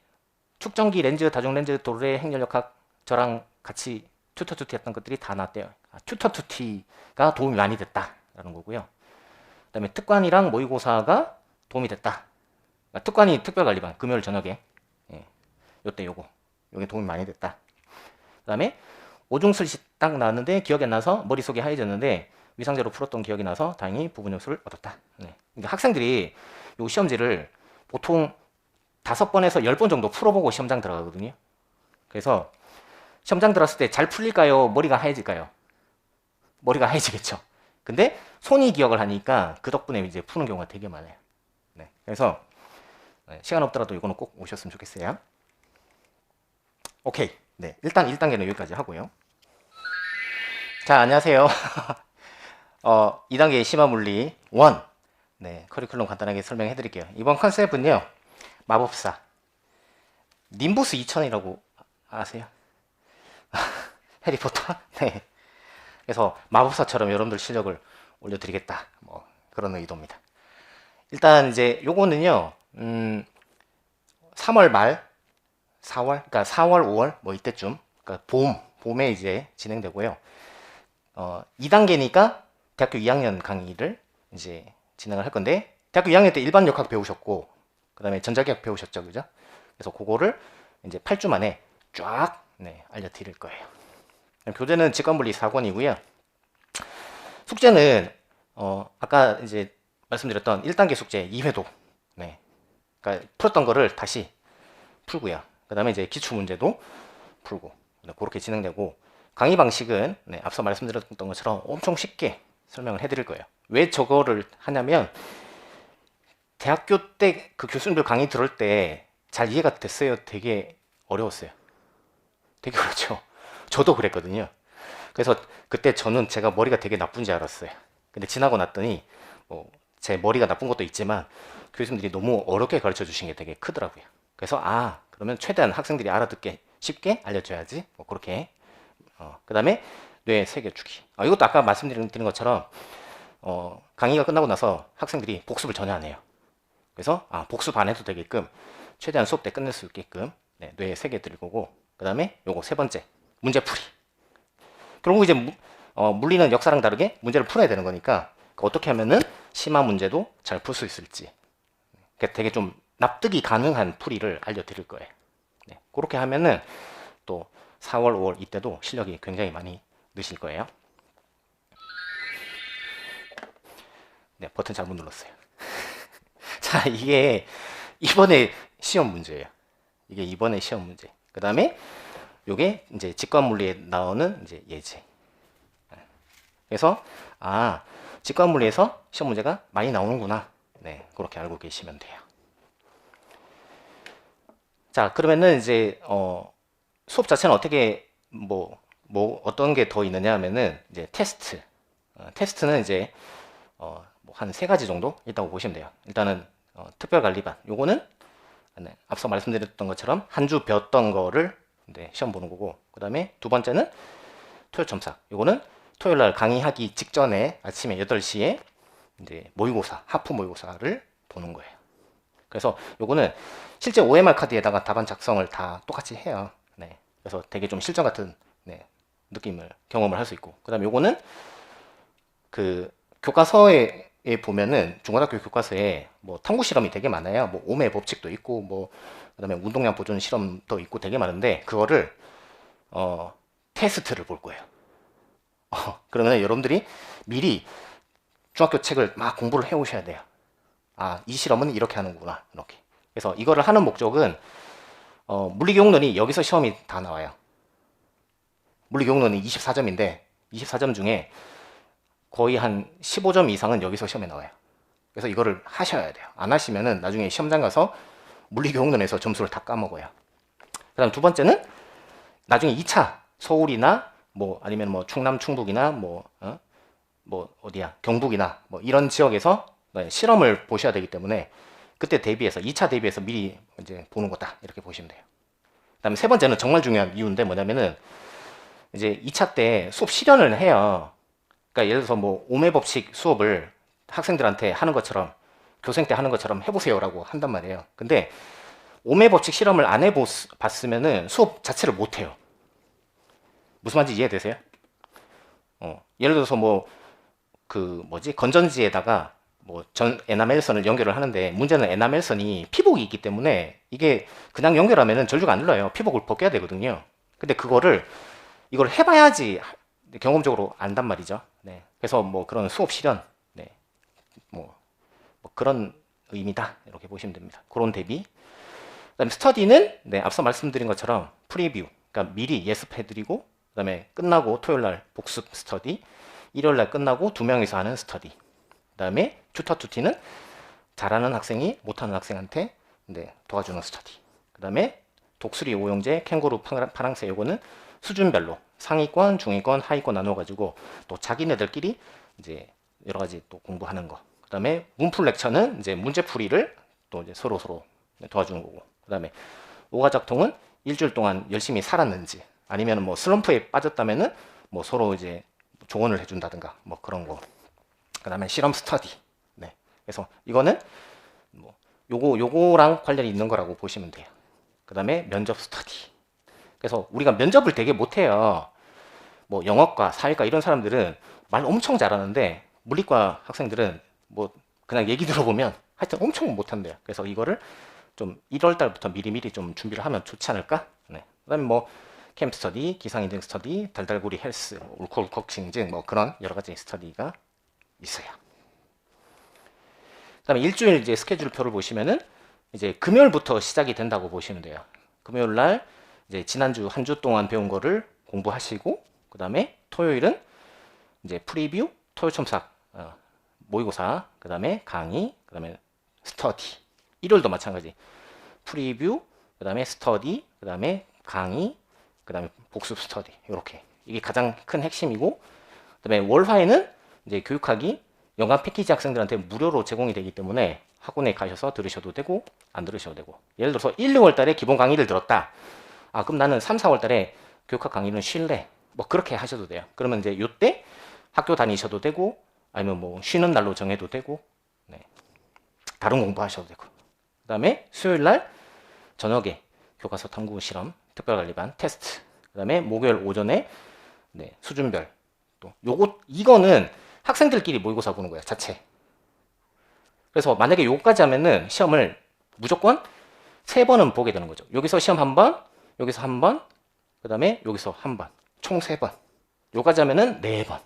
축전기 렌즈, 다중렌즈, 도르래, 행렬역학 저랑 같이 튜터투티 했던 것들이 다 나왔대요. 튜터투티가 도움이 많이 됐다라는 거고요. 그 다음에 특관이랑 모의고사가 도움이 됐다. 특관이 특별관리반 금요일 저녁에 요때 요게 도움이 많이 됐다. 그 다음에 오중슬시 딱 나왔는데 기억이 안 나서 머릿속이 하얘졌는데 위상제로 풀었던 기억이 나서 다행히 부분요수를 얻었다. 네. 그러니까 학생들이 요 시험지를 보통 5번에서 10번 정도 풀어보고 시험장 들어가거든요. 그래서 시험장 들어갔을 때 잘 풀릴까요? 머리가 하얘질까요? 머리가 하얘지겠죠. 근데 손이 기억을 하니까 그 덕분에 이제 푸는 경우가 되게 많아요. 네. 그래서 시간 없더라도 이거는 꼭 오셨으면 좋겠어요. 오케이. 네. 일단 1단계는 여기까지 하고요. 자, 안녕하세요. 2단계 심화물리 1. 네. 커리큘럼 간단하게 설명해 드릴게요. 이번 컨셉은요. 마법사. 님부스 2000이라고 아세요? 해리포터? 네. 그래서 마법사처럼 여러분들 실력을 올려드리겠다. 뭐 그런 의도입니다. 일단 이제 요거는요. 3월 말, 4월, 그러니까 4월, 5월 뭐 이때쯤, 그러니까 봄에 이제 진행되고요. 2단계니까 대학교 2학년 강의를 이제 진행을 할 건데, 대학교 2학년 때 일반 역학 배우셨고, 그 다음에 전자기학 배우셨죠, 그죠? 그래서 그거를 이제 8주 만에 쫙 알려드릴 거예요. 교재는 직관분리 4권이고요. 숙제는 아까 이제 말씀드렸던 1단계 숙제 2회도 그러니까 풀었던 거를 다시 풀고요. 그 다음에 이제 기출 문제도 풀고 그렇게 진행되고, 강의 방식은 앞서 말씀드렸던 것처럼 엄청 쉽게 설명을 해드릴 거예요. 왜 저거를 하냐면 대학교 때 그 교수님들 강의 들을 때 잘 이해가 됐어요? 되게 어려웠어요. 되게 그렇죠. 저도 그랬거든요. 그래서 그때 저는 제가 머리가 되게 나쁜지 알았어요. 근데 지나고 났더니 제 머리가 나쁜 것도 있지만 교수님들이 너무 어렵게 가르쳐 주신 게 되게 크더라고요. 그래서 그러면 최대한 학생들이 알아듣게 쉽게 알려줘야지. 뭐 그렇게. 그 다음에 뇌 새겨주기. 이것도 아까 말씀드린 것처럼 강의가 끝나고 나서 학생들이 복습을 전혀 안 해요. 그래서 복습 안 해도 되게끔 최대한 수업 때 끝낼 수 있게끔 뇌에 새겨드릴 거고, 그 다음에 요거 세 번째 문제풀이. 결국 이제 물리는 역사랑 다르게 문제를 풀어야 되는 거니까 어떻게 하면은 심화 문제도 잘 풀 수 있을지 되게 좀 납득이 가능한 풀이를 알려드릴 거예요. 그렇게 하면은 또 4월, 5월 이때도 실력이 굉장히 많이 느실 거예요. 버튼 잘못 눌렀어요. 자, 이게 이번에 시험 문제예요. 이게 이번에 시험 문제. 그 다음에 요게 이제 직관물리에 나오는 이제 예제. 그래서 직관물리에서 시험 문제가 많이 나오는구나. 네, 그렇게 알고 계시면 돼요. 자, 그러면은 이제 수업 자체는 어떻게 어떤 게 더 있느냐 하면은 이제 테스트. 테스트는 이제 한 세 가지 정도 있다고 보시면 돼요. 일단은 특별관리반. 요거는 앞서 말씀드렸던 것처럼 한 주 배웠던 거를 시험 보는 거고, 그 다음에 두 번째는 토요 첨삭. 요거는 토요일 날 강의하기 직전에 아침에 8시에 이제 모의고사, 하프 모의고사를 보는 거예요. 그래서 요거는 실제 OMR 카드에다가 답안 작성을 다 똑같이 해요. 그래서 되게 좀 실전 같은 느낌을 경험을 할 수 있고, 그 다음에 요거는 그 교과서에 보면은 중고등학교 교과서에 탐구 실험이 되게 많아요. 오음의 법칙도 있고 그다음에 운동량 보존 실험도 있고 되게 많은데, 그거를 테스트를 볼 거예요. 그러면 여러분들이 미리 중학교 책을 막 공부를 해 오셔야 돼요. 이 실험은 이렇게 하는구나, 이렇게. 그래서 이거를 하는 목적은 물리교육론이 여기서 시험이 다 나와요. 물리교육론이 24점인데 24점 중에 거의 한 15점 이상은 여기서 시험에 나와요. 그래서 이거를 하셔야 돼요. 안 하시면은 나중에 시험장 가서 물리교육론에서 점수를 다 까먹어요. 그 다음 두 번째는 나중에 2차 서울이나 아니면 충남 충북이나 어디야 경북이나 이런 지역에서 실험을 보셔야 되기 때문에 그때 대비해서 2차 대비해서 미리 이제 보는 거다, 이렇게 보시면 돼요. 그 다음에 세 번째는 정말 중요한 이유인데 뭐냐면은 이제 2차 때 수업 실현을 해요. 그러니까 예를 들어서 오음의 법칙 수업을 학생들한테 하는 것처럼 교생 때 하는 것처럼 해보세요라고 한단 말이에요. 근데 오음의 법칙 실험을 안 해봤으면은 수업 자체를 못 해요. 무슨 말인지 이해되세요? 예를 들어서 건전지에다가 에나멜선을 연결을 하는데, 문제는 에나멜선이 피복이 있기 때문에 이게 그냥 연결하면은 전류가 안 흘러요. 피복을 벗겨야 되거든요. 근데 이걸 해봐야지 경험적으로 안단 말이죠. 그래서 그런 수업 실현, 그런 의미다, 이렇게 보시면 됩니다. 그런 대비. 그다음에 스터디는 앞서 말씀드린 것처럼 프리뷰, 그러니까 미리 예습해드리고, 그다음에 끝나고 토요일 날 복습 스터디, 일요일 날 끝나고 2명이서 하는 스터디. 그다음에 튜터 투티는 잘하는 학생이 못하는 학생한테 도와주는 스터디. 그다음에 독수리 오용제, 캥거루 파랑새, 요거는 수준별로 상위권, 중위권, 하위권 나눠가지고 또 자기네들끼리 이제 여러 가지 또 공부하는 거. 그다음에 문풀 렉처는 이제 문제풀이를 또 이제 서로 도와주는 거고. 그다음에 오가작통은 일주일 동안 열심히 살았는지, 아니면 슬럼프에 빠졌다면은 서로 이제 조언을 해준다든가 그런 거. 그다음에 실험 스터디. 그래서 이거는 요거랑 관련이 있는 거라고 보시면 돼요. 그다음에 면접 스터디. 그래서 우리가 면접을 되게 못해요. 영어과, 사회과 이런 사람들은 말 엄청 잘하는데, 물리과 학생들은 그냥 얘기 들어보면 하여튼 엄청 못한대요. 그래서 이거를 좀 1월 달부터 미리미리 좀 준비를 하면 좋지 않을까? 그다음에 캠프 스터디, 기상인증 스터디, 달달구리 헬스, 울컥울컥 징징 그런 여러 가지 스터디가 있어요. 그다음에 일주일 이제 스케줄표를 보시면은 이제 금요일부터 시작이 된다고 보시면 돼요. 금요일 날 이제 지난주 한 주 동안 배운 거를 공부하시고, 그다음에 토요일은 이제 프리뷰, 토요 첨삭, 모의고사, 그다음에 강의, 그다음에 스터디. 일요일도 마찬가지. 프리뷰, 그다음에 스터디, 그다음에 강의, 그다음에 복습 스터디. 이렇게. 이게 가장 큰 핵심이고, 그다음에 월화에는 이제 교육학이 연간 패키지 학생들한테 무료로 제공이 되기 때문에 학원에 가셔서 들으셔도 되고 안 들으셔도 되고. 예를 들어서 1, 2월 달에 기본 강의를 들었다. 그럼 나는 3, 4월 달에 교육학 강의는 쉴래. 뭐 그렇게 하셔도 돼요. 그러면 이제 요때 학교 다니셔도 되고 아니면 뭐 쉬는 날로 정해도 되고 네. 다른 공부하셔도 되고 그 다음에 수요일 날 저녁에 교과서 탐구 실험 특별관리반 테스트 그 다음에 목요일 오전에 네, 수준별 또 이거는 학생들끼리 모의고사 보는 거예요 자체. 그래서 만약에 요거까지 하면은 시험을 무조건 3번은 보게 되는 거죠. 여기서 시험 1번, 여기서 1번, 그 다음에 여기서 1번, 총 3번. 요까지 하면은 4번.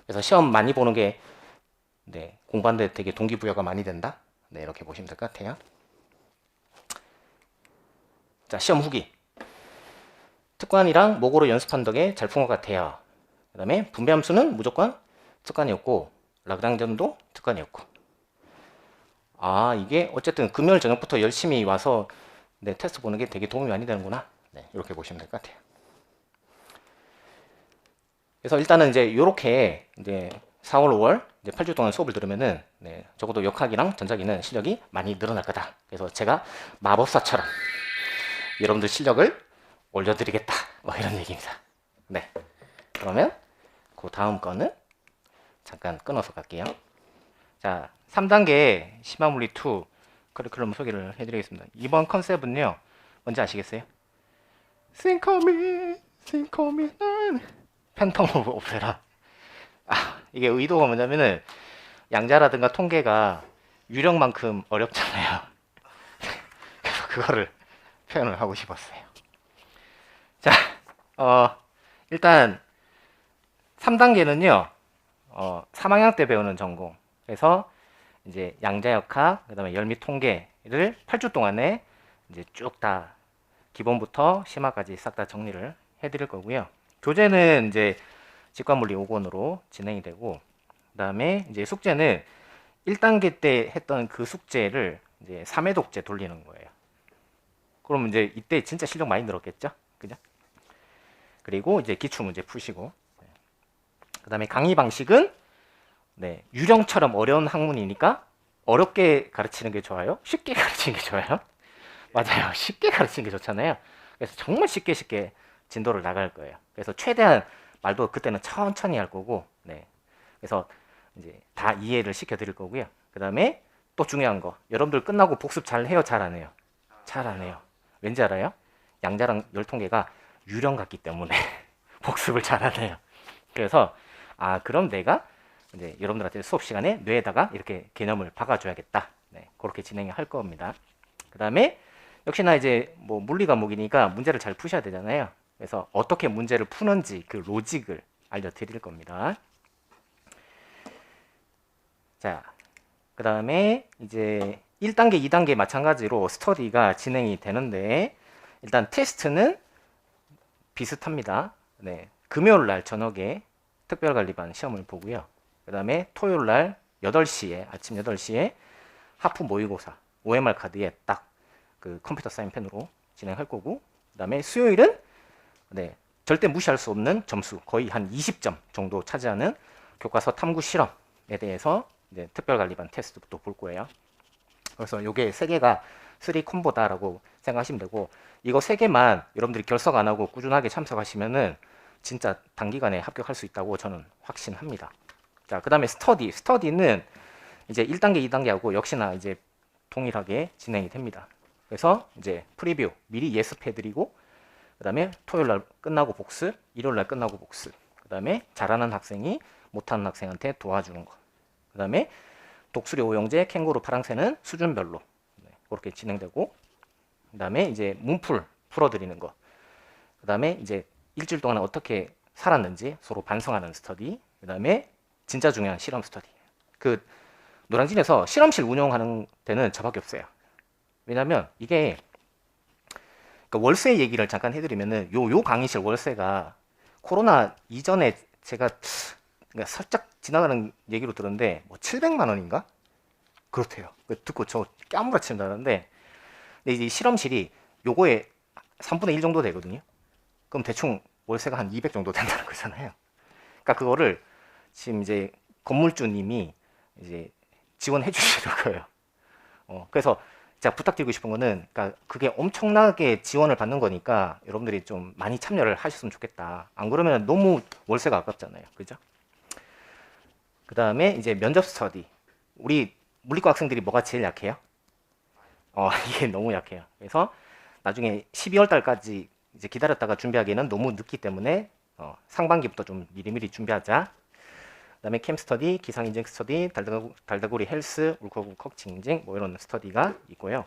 그래서 시험 많이 보는 게 네, 공부하는데 되게 동기부여가 많이 된다. 네, 이렇게 보시면 될 것 같아요. 자, 시험 후기. 특관이랑 모고로 연습한 덕에 잘 푼 것 같아요. 그 다음에 분배함수는 무조건 특관이었고 라그랑전도 특관이었고 아 이게 어쨌든 금요일 저녁부터 열심히 와서 네, 테스트 보는 게 되게 도움이 많이 되는구나. 네, 이렇게 보시면 될 것 같아요. 그래서 일단은 이제 이렇게 이제 4월, 5월 이제 8주 동안 수업을 들으면은 네, 적어도 역학이랑 전자기는 실력이 많이 늘어날 거다. 그래서 제가 마법사처럼 여러분들 실력을 올려드리겠다. 뭐 이런 얘기입니다. 네, 그러면 그 다음 거는 잠깐 끊어서 갈게요. 자, 3단계 심화물리 2 커리큘럼 소개를 해드리겠습니다. 이번 컨셉은요, 뭔지 아시겠어요? Think of me, think of me, 팬텀 오브 오페라. 아, 이게 의도가 뭐냐면은 양자라든가 통계가 유령만큼 어렵잖아요. 그래서 그거를 표현을 하고 싶었어요. 자, 일단 3단계는요, 3학년 때 배우는 전공. 그래서 이제 양자역학, 그다음에 열미 통계를 8주 동안에 이제 쭉 다 기본부터 심화까지 싹 다 정리를 해드릴 거고요. 교재는 이제 직관물리 5권으로 진행이 되고, 그다음에 이제 숙제는 1단계 때 했던 그 숙제를 이제 3회 독재 돌리는 거예요. 그럼 이제 이때 진짜 실력 많이 늘었겠죠? 그죠? 그리고 이제 기출 문제 푸시고, 그다음에 강의 방식은 네, 유령처럼 어려운 학문이니까 어렵게 가르치는 게 좋아요? 쉽게 가르치는 게 좋아요? 맞아요. 쉽게 가르치는 게 좋잖아요. 그래서 정말 쉽게 진도를 나갈 거예요. 그래서 최대한 말도 그때는 천천히 할 거고, 네. 그래서 이제 다 이해를 시켜 드릴 거고요. 그 다음에 또 중요한 거. 여러분들 끝나고 복습 잘 해요? 잘 안 해요? 잘 안 해요. 왠지 알아요? 양자랑 열통계가 유령 같기 때문에 복습을 잘 안 해요. 그래서, 아, 그럼 내가 이제 여러분들한테 수업 시간에 뇌에다가 이렇게 개념을 박아줘야겠다. 네, 그렇게 진행할 겁니다. 그 다음에 역시나 이제 뭐 물리 과목이니까 문제를 잘 푸셔야 되잖아요. 그래서 어떻게 문제를 푸는지 그 로직을 알려드릴 겁니다. 자, 그 다음에 이제 1단계, 2단계 마찬가지로 스터디가 진행이 되는데 일단 테스트는 비슷합니다. 네, 금요일 날 저녁에 특별관리반 시험을 보고요. 그 다음에 토요일 날 8시에, 아침 8시에 하프 모의고사, OMR 카드에 딱 그 컴퓨터 사인 펜으로 진행할 거고, 그 다음에 수요일은 네, 절대 무시할 수 없는 점수, 거의 한 20점 정도 차지하는 교과서 탐구 실험에 대해서 이제 특별관리반 테스트도 볼 거예요. 그래서 이게 3개가 3 콤보다라고 생각하시면 되고, 이거 3개만 여러분들이 결석 안 하고 꾸준하게 참석하시면은 진짜 단기간에 합격할 수 있다고 저는 확신합니다. 자, 그 다음에 스터디는 이제 1단계, 2단계하고 역시나 이제 동일하게 진행이 됩니다. 그래서 이제 프리뷰 미리 예습해드리고, 그 다음에 토요일 날 끝나고 복습, 일요일 날 끝나고 복습, 그 다음에 잘하는 학생이 못하는 학생한테 도와주는 거, 그 다음에 독수리 오용제, 캥거루 파랑새는 수준별로 네, 그렇게 진행되고, 그 다음에 이제 문풀 풀어드리는 거, 그 다음에 이제 일주일 동안 어떻게 살았는지 서로 반성하는 스터디, 그 다음에 진짜 중요한 실험 스터디. 그 노량진에서 실험실 운영하는 데는 저밖에 없어요. 왜냐면 이게 그러니까 월세 얘기를 잠깐 해드리면은 요 강의실 월세가 코로나 이전에 제가 그러니까 살짝 지나가는 얘기로 들었는데 뭐 700만 원인가? 그렇대요. 듣고 저 까무라치는 줄 알았는데, 근데 이제 실험실이 요거에 3분의 1 정도 되거든요. 그럼 대충 월세가 한 200 정도 된다는 거잖아요. 그러니까 그거를 지금 이제 건물주님이 이제 지원해 주시는 거예요. 그래서 제가 부탁드리고 싶은 거는, 그러니까 그게 엄청나게 지원을 받는 거니까 여러분들이 좀 많이 참여를 하셨으면 좋겠다. 안 그러면 너무 월세가 아깝잖아요. 그죠? 그 다음에 이제 면접 스터디. 우리 물리과 학생들이 뭐가 제일 약해요? 이게 너무 약해요. 그래서 나중에 12월 달까지 이제 기다렸다가 준비하기에는 너무 늦기 때문에 상반기부터 좀 미리미리 준비하자. 그 다음에 캠 스터디, 기상 인증 스터디, 달다구리 헬스, 울컥울컥 징징 뭐 이런 스터디가 있고요.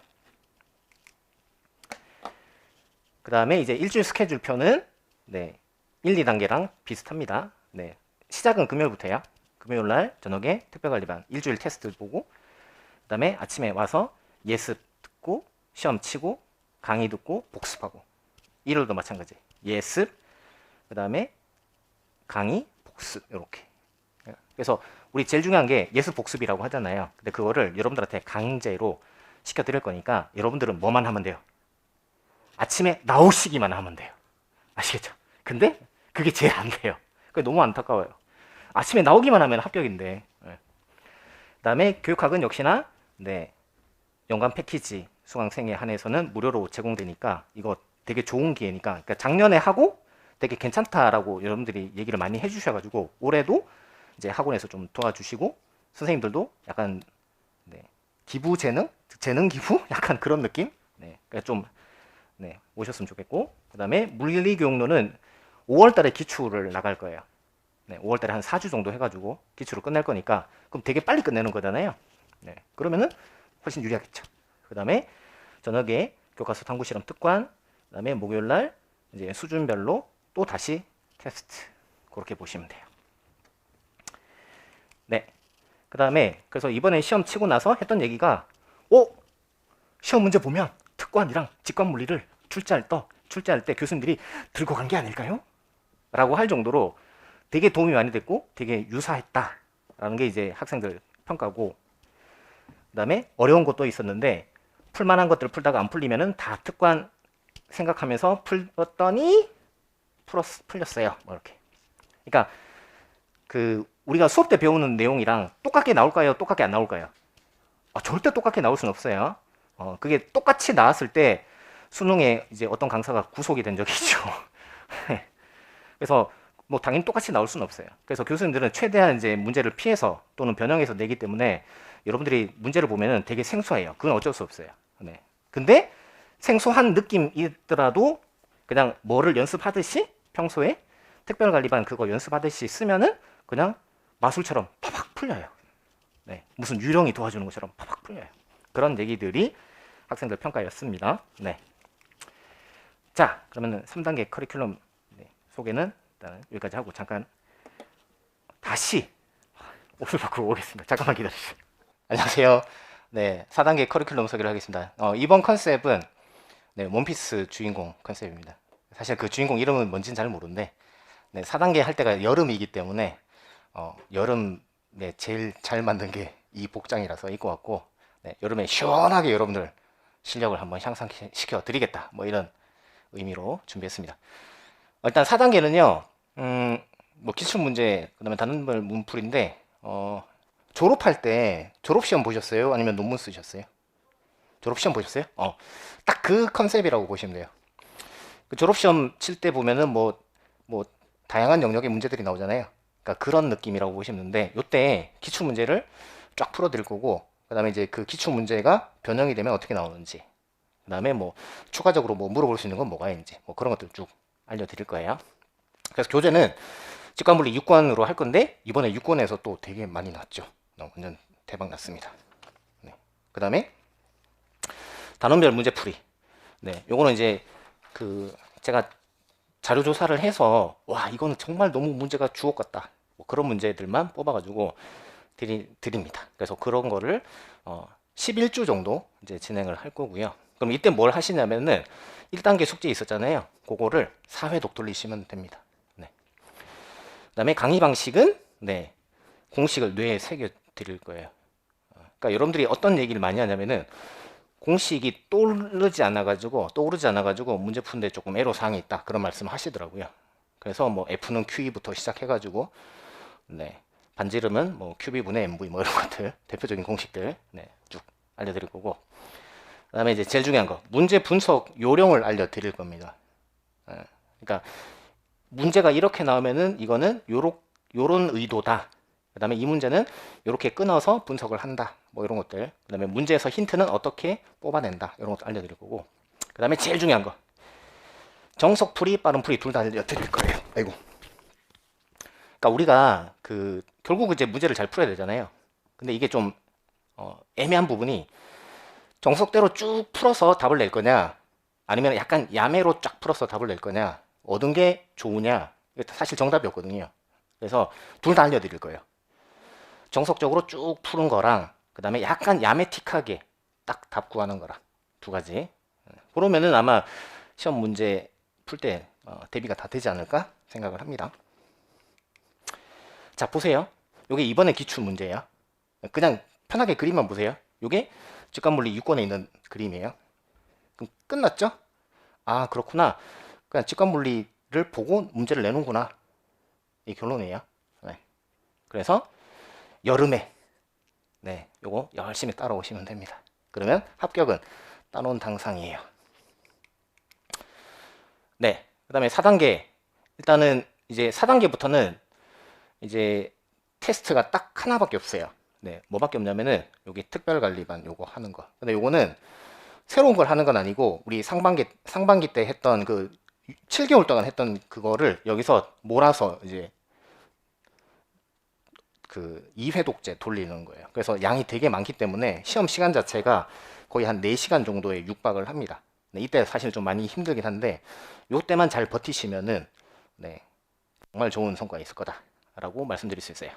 그 다음에 이제 일주일 스케줄표는 네, 1, 2단계랑 비슷합니다. 네, 시작은 금요일부터예요. 금요일 날 저녁에 특별관리반 일주일 테스트 보고, 그 다음에 아침에 와서 예습 듣고 시험 치고 강의 듣고 복습하고, 일요일도 마찬가지 예습, 그 다음에 강의 복습 이렇게. 그래서 우리 제일 중요한 게 예습 복습이라고 하잖아요. 근데 그거를 여러분들한테 강제로 시켜드릴 거니까 여러분들은 뭐만 하면 돼요? 아침에 나오시기만 하면 돼요. 아시겠죠? 근데 그게 제일 안 돼요. 그게 너무 안타까워요. 아침에 나오기만 하면 합격인데. 네. 그다음에 교육학은 역시나 네, 연간 패키지 수강생에 한해서는 무료로 제공되니까 이거 되게 좋은 기회니까. 그러니까 작년에 하고 되게 괜찮다라고 여러분들이 얘기를 많이 해주셔가지고 올해도 이제 학원에서 좀 도와주시고 선생님들도 약간 네, 기부 재능 기부 약간 그런 느낌. 네, 그러니까 좀 네, 오셨으면 좋겠고, 그 다음에 물리교육로는 5월달에 기출을 나갈 거예요. 네, 5월달에 한 4주 정도 해가지고 기출을 끝낼 거니까 그럼 되게 빨리 끝내는 거잖아요. 네, 그러면은 훨씬 유리하겠죠. 그 다음에 저녁에 교과서 탐구 실험 특관, 그 다음에 목요일날 이제 수준별로 또 다시 테스트 그렇게 보시면 돼요. 네, 그 다음에 그래서 이번에 시험 치고 나서 했던 얘기가 시험 문제 보면 특관이랑 직관물리를 출제할 때 교수님들이 들고 간 게 아닐까요? 라고 할 정도로 되게 도움이 많이 됐고 되게 유사했다라는 게 이제 학생들 평가고, 그 다음에 어려운 것도 있었는데 풀만한 것들을 풀다가 안 풀리면은 다 특관 생각하면서 풀었더니 풀렸어요. 뭐 이렇게. 그러니까 그 우리가 수업 때 배우는 내용이랑 똑같게 나올까요? 똑같게 안 나올까요? 절대 똑같게 나올 수는 없어요. 그게 똑같이 나왔을 때 수능에 이제 어떤 강사가 구속이 된 적이 있죠. 그래서 뭐 당연히 똑같이 나올 수는 없어요. 그래서 교수님들은 최대한 이제 문제를 피해서 또는 변형해서 내기 때문에 여러분들이 문제를 보면은 되게 생소해요. 그건 어쩔 수 없어요. 네. 근데 생소한 느낌이더라도 그냥 뭐를 연습하듯이 평소에 특별관리반 그거 연습하듯이 쓰면은 그냥 마술처럼 팍팍 풀려요. 네. 무슨 유령이 도와주는 것처럼 팍팍 풀려요. 그런 얘기들이 학생들 평가였습니다. 네. 자, 그러면 3단계 커리큘럼 소개는 일단 여기까지 하고 잠깐 다시 옷을 바꾸고 오겠습니다. 잠깐만 기다리세요. 안녕하세요. 네, 4단계 커리큘럼 소개를 하겠습니다. 이번 컨셉은 네, 원피스 주인공 컨셉입니다. 사실 그 주인공 이름은 뭔지는 잘 모르는데 네, 4단계 할 때가 여름이기 때문에 여름에 제일 잘 만든 게 이 복장이라서 입고 왔고, 네, 여름에 시원하게 여러분들 실력을 한번 향상시켜 드리겠다 뭐 이런 의미로 준비했습니다. 일단 4단계는요 뭐 기출문제 그 다음에 단원별 문풀인데 졸업할 때 졸업시험 보셨어요? 아니면 논문 쓰셨어요? 졸업시험 보셨어요? 딱 그 컨셉이라고 보시면 돼요. 그 졸업시험 칠 때 보면은 뭐 다양한 영역의 문제들이 나오잖아요. 그러니까 그런 느낌이라고 보시면 되는데 요때 기출문제를 쫙 풀어드릴 거고, 그 다음에 이제 그 기출문제가 변형이 되면 어떻게 나오는지, 그 다음에 뭐 추가적으로 뭐 물어볼 수 있는 건 뭐가 있는지 뭐 그런 것들 쭉 알려드릴 거예요. 그래서 교재는 직관물리 6권으로 할 건데 이번에 6권에서 또 되게 많이 나왔죠. 완전 대박 났습니다. 네. 그 다음에 단원별 문제풀이. 네, 요거는 이제 그 제가 자료 조사를 해서 와 이거는 정말 너무 문제가 주옥 같다. 뭐 그런 문제들만 뽑아가지고 드립니다. 그래서 그런 거를 11주 정도 이제 진행을 할 거고요. 그럼 이때 뭘 하시냐면은 1단계 숙제 있었잖아요. 그거를 4회 독돌리시면 됩니다. 네. 그다음에 강의 방식은 네, 공식을 뇌에 새겨 드릴 거예요. 그러니까 여러분들이 어떤 얘기를 많이 하냐면은 공식이 떠오르지 않아가지고 문제 푸는데 조금 애로사항이 있다 그런 말씀 하시더라고요. 그래서 뭐 F는 QE부터 시작해가지고 네, 반지름은 뭐 QB분의 MV 뭐 이런 것들 대표적인 공식들 네, 쭉 알려드릴 거고, 그다음에 이제 제일 중요한 거, 문제 분석 요령을 알려드릴 겁니다. 그러니까 문제가 이렇게 나오면은 이거는 요런 의도다. 그다음에 이 문제는 이렇게 끊어서 분석을 한다. 뭐 이런 것들. 그다음에 문제에서 힌트는 어떻게 뽑아낸다. 이런 것도 알려드릴 거고. 그다음에 제일 중요한 거, 정석풀이, 빠른풀이 둘 다 알려드릴 거예요. 아이고. 그러니까 우리가 결국 이제 문제를 잘 풀어야 되잖아요. 근데 이게 좀 애매한 부분이, 정석대로 쭉 풀어서 답을 낼 거냐, 아니면 약간 야매로 쫙 풀어서 답을 낼 거냐, 얻은 게 좋으냐, 이게 사실 정답이 없거든요. 그래서 둘 다 알려드릴 거예요. 정석적으로 쭉 푸는 거랑 그 다음에 약간 야매틱하게 딱 답 구하는 거랑 두 가지. 그러면은 아마 시험 문제 풀 때 대비가 다 되지 않을까 생각을 합니다. 자, 보세요. 요게 이번에 기출 문제예요. 그냥 편하게 그림만 보세요. 요게 직관물리 6권에 있는 그림이에요. 그럼 끝났죠? 아, 그렇구나. 그냥 직관물리를 보고 문제를 내는구나. 이 결론이에요. 네. 그래서 여름에 요거 열심히 따라오시면 됩니다. 그러면 합격은 따놓은 당상이에요. 네. 그 다음에 4단계. 일단은 이제 4단계부터는 이제 테스트가 딱 하나밖에 없어요. 네. 뭐밖에 없냐면은 여기 특별관리반 요거 하는 거. 근데 요거는 새로운 걸 하는 건 아니고, 우리 상반기 때 했던 7개월 동안 했던 그거를 여기서 몰아서 이제 2회독제 돌리는 거예요. 그래서 양이 되게 많기 때문에 시험 시간 자체가 거의 한 4시간 정도에 육박을 합니다. 네, 이때 사실 좀 많이 힘들긴 한데, 요때만 잘 버티시면은 정말 좋은 성과가 있을 거다라고 말씀드릴 수 있어요.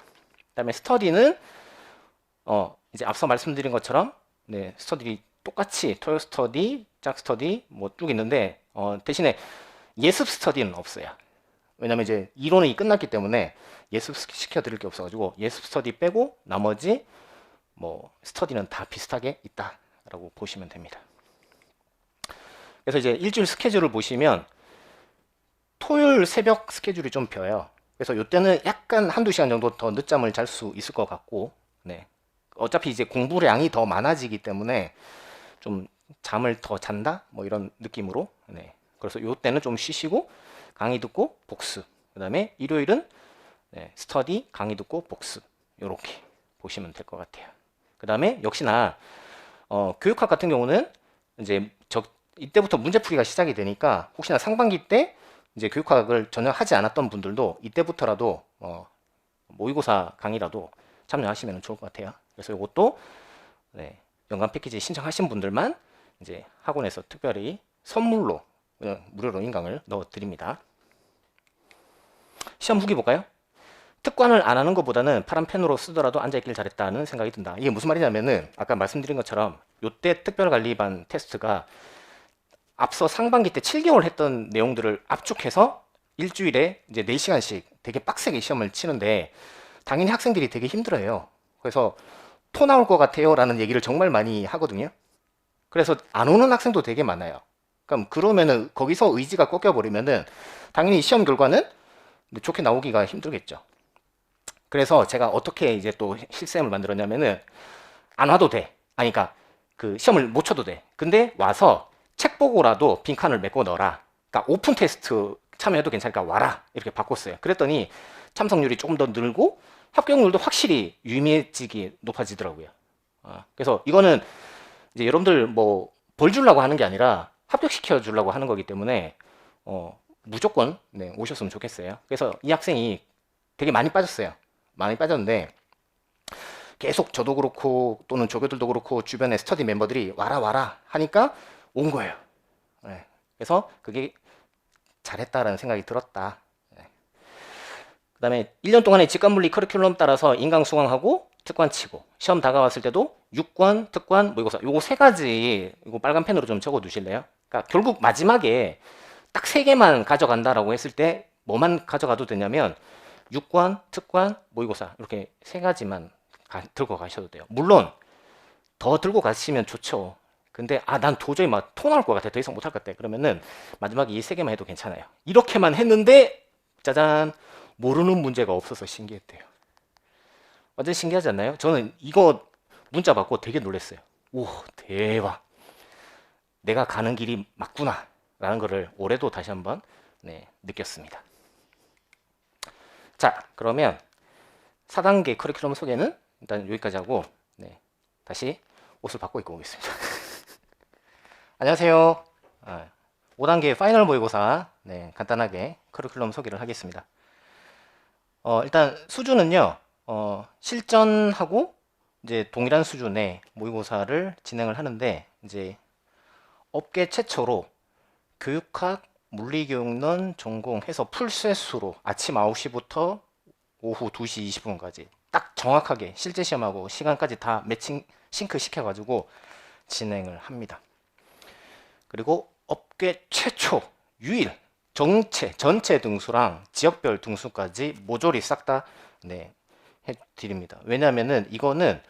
그다음에 스터디는 이제 앞서 말씀드린 것처럼 스터디 똑같이 토요 스터디, 짝 스터디 뭐 쭉 있는데, 대신에 예습 스터디는 없어요. 왜냐면 이제 이론이 끝났기 때문에 예습 시켜 드릴 게 없어가지고 예습 스터디 빼고 나머지 뭐 스터디는 다 비슷하게 있다라고 보시면 됩니다. 그래서 이제 일주일 스케줄을 보시면 토요일 새벽 스케줄이 좀 벼요. 그래서 이때는 약간 한두 시간 정도 더 늦잠을 잘 수 있을 것 같고, 어차피 이제 공부량이 더 많아지기 때문에 좀 잠을 더 잔다? 뭐 이런 느낌으로. 그래서 이때는 좀 쉬시고 강의 듣고 복습. 그 다음에 일요일은 스터디, 강의 듣고 복습. 이렇게 보시면 될 것 같아요. 그 다음에 역시나 교육학 같은 경우는 이제 이때부터 문제풀이가 시작이 되니까, 혹시나 상반기 때 이제 교육학을 전혀 하지 않았던 분들도 이때부터라도 모의고사 강의라도 참여하시면 좋을 것 같아요. 그래서 이것도 연간 패키지 신청하신 분들만 이제 학원에서 특별히 선물로 무료로 인강을 넣어 드립니다. 시험 후기 볼까요? 특관을 안 하는 것보다는 파란 펜으로 쓰더라도 앉아있길 잘했다는 생각이 든다. 이게 무슨 말이냐면은, 아까 말씀드린 것처럼 요때 특별관리반 테스트가 앞서 상반기 때 7개월 했던 내용들을 압축해서 일주일에 이제 4시간씩 되게 빡세게 시험을 치는데, 당연히 학생들이 되게 힘들어해요. 그래서 토 나올 것 같아요 라는 얘기를 정말 많이 하거든요. 그래서 안 오는 학생도 되게 많아요. 그러면은 거기서 의지가 꺾여버리면은 당연히 시험 결과는 좋게 나오기가 힘들겠죠. 그래서 제가 어떻게 이제 또 실쌤을 만들었냐면은, 안 와도 돼. 아니, 그러니까 시험을 못 쳐도 돼. 근데 와서 책 보고라도 빈칸을 메꿔 넣어라. 그러니까 오픈 테스트 참여해도 괜찮으니까 와라. 이렇게 바꿨어요. 그랬더니 참석률이 조금 더 늘고 합격률도 확실히 유의미해지기 높아지더라고요. 그래서 이거는 이제 여러분들 뭐 벌 주려고 하는 게 아니라 합격시켜 주려고 하는 거기 때문에 무조건 오셨으면 좋겠어요. 그래서 이 학생이 되게 많이 빠졌어요. 많이 빠졌는데 계속 저도 그렇고 또는 조교들도 그렇고 주변의 스터디 멤버들이 와라 하니까 온 거예요. 그래서 그게 잘했다라는 생각이 들었다. 그 다음에 1년 동안의 직관물리 커리큘럼 따라서 인강 수강하고 특관 치고, 시험 다가왔을 때도 6권, 특관, 모의고사 요거 세 가지 이거 빨간 펜으로 좀 적어 두실래요? 그러니까 결국 마지막에 딱 3개만 가져간다라고 했을 때 뭐만 가져가도 되냐면 6권, 특관, 모의고사 이렇게 3가지만 들고 가셔도 돼요. 물론 더 들고 가시면 좋죠. 근데 난 도저히 막 토 나올 것 같아, 더 이상 못할 것 같아, 그러면은 마지막에 이 3개만 해도 괜찮아요. 이렇게만 했는데 짜잔, 모르는 문제가 없어서 신기했대요. 완전 신기하지 않나요? 저는 이거 문자 받고 되게 놀랐어요. 오, 대박. 내가 가는 길이 맞구나 라는 거를 올해도 다시 한번 느꼈습니다. 자, 그러면 4단계 커리큘럼 소개는 일단 여기까지 하고 다시 옷을 바꿔 입고 오겠습니다. 안녕하세요. 5단계 파이널 모의고사 간단하게 커리큘럼 소개를 하겠습니다. 일단 수준은요, 실전하고 이제 동일한 수준의 모의고사를 진행을 하는데, 이제 업계 최초로 교육학, 물리교육론 전공해서 풀세수로 아침 9시부터 오후 2시 20분까지 딱 정확하게 실제 시험하고 시간까지 다 매칭 싱크 시켜가지고 진행을 합니다. 그리고 업계 최초 유일 전체 등수랑 지역별 등수까지 모조리 싹 다 해드립니다. 왜냐하면은 이거는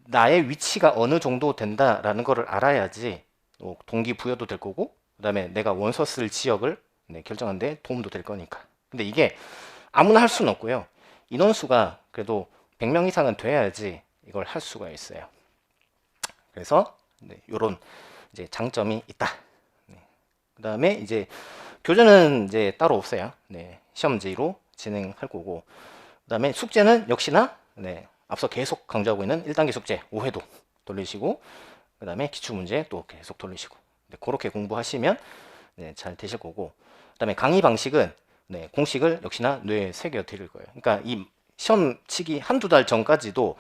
나의 위치가 어느 정도 된다라는 것을 알아야지 동기부여도 될 거고, 그 다음에 내가 원서 쓸 지역을 결정하는데 도움도 될 거니까. 근데 이게 아무나 할 수는 없고요. 인원수가 그래도 100명 이상은 돼야지 이걸 할 수가 있어요. 그래서 이런 이제 장점이 있다. 그 다음에 이제 교재는 이제 따로 없어요. 시험지로 진행할 거고, 그 다음에 숙제는 역시나 앞서 계속 강조하고 있는 1단계 숙제 5회도 돌리시고, 그 다음에 기출문제 또 계속 돌리시고, 그렇게 공부하시면 잘 되실 거고, 그 다음에 강의 방식은 공식을 역시나 뇌에 새겨 드릴 거예요. 그러니까 이 시험 치기 한두 달 전까지도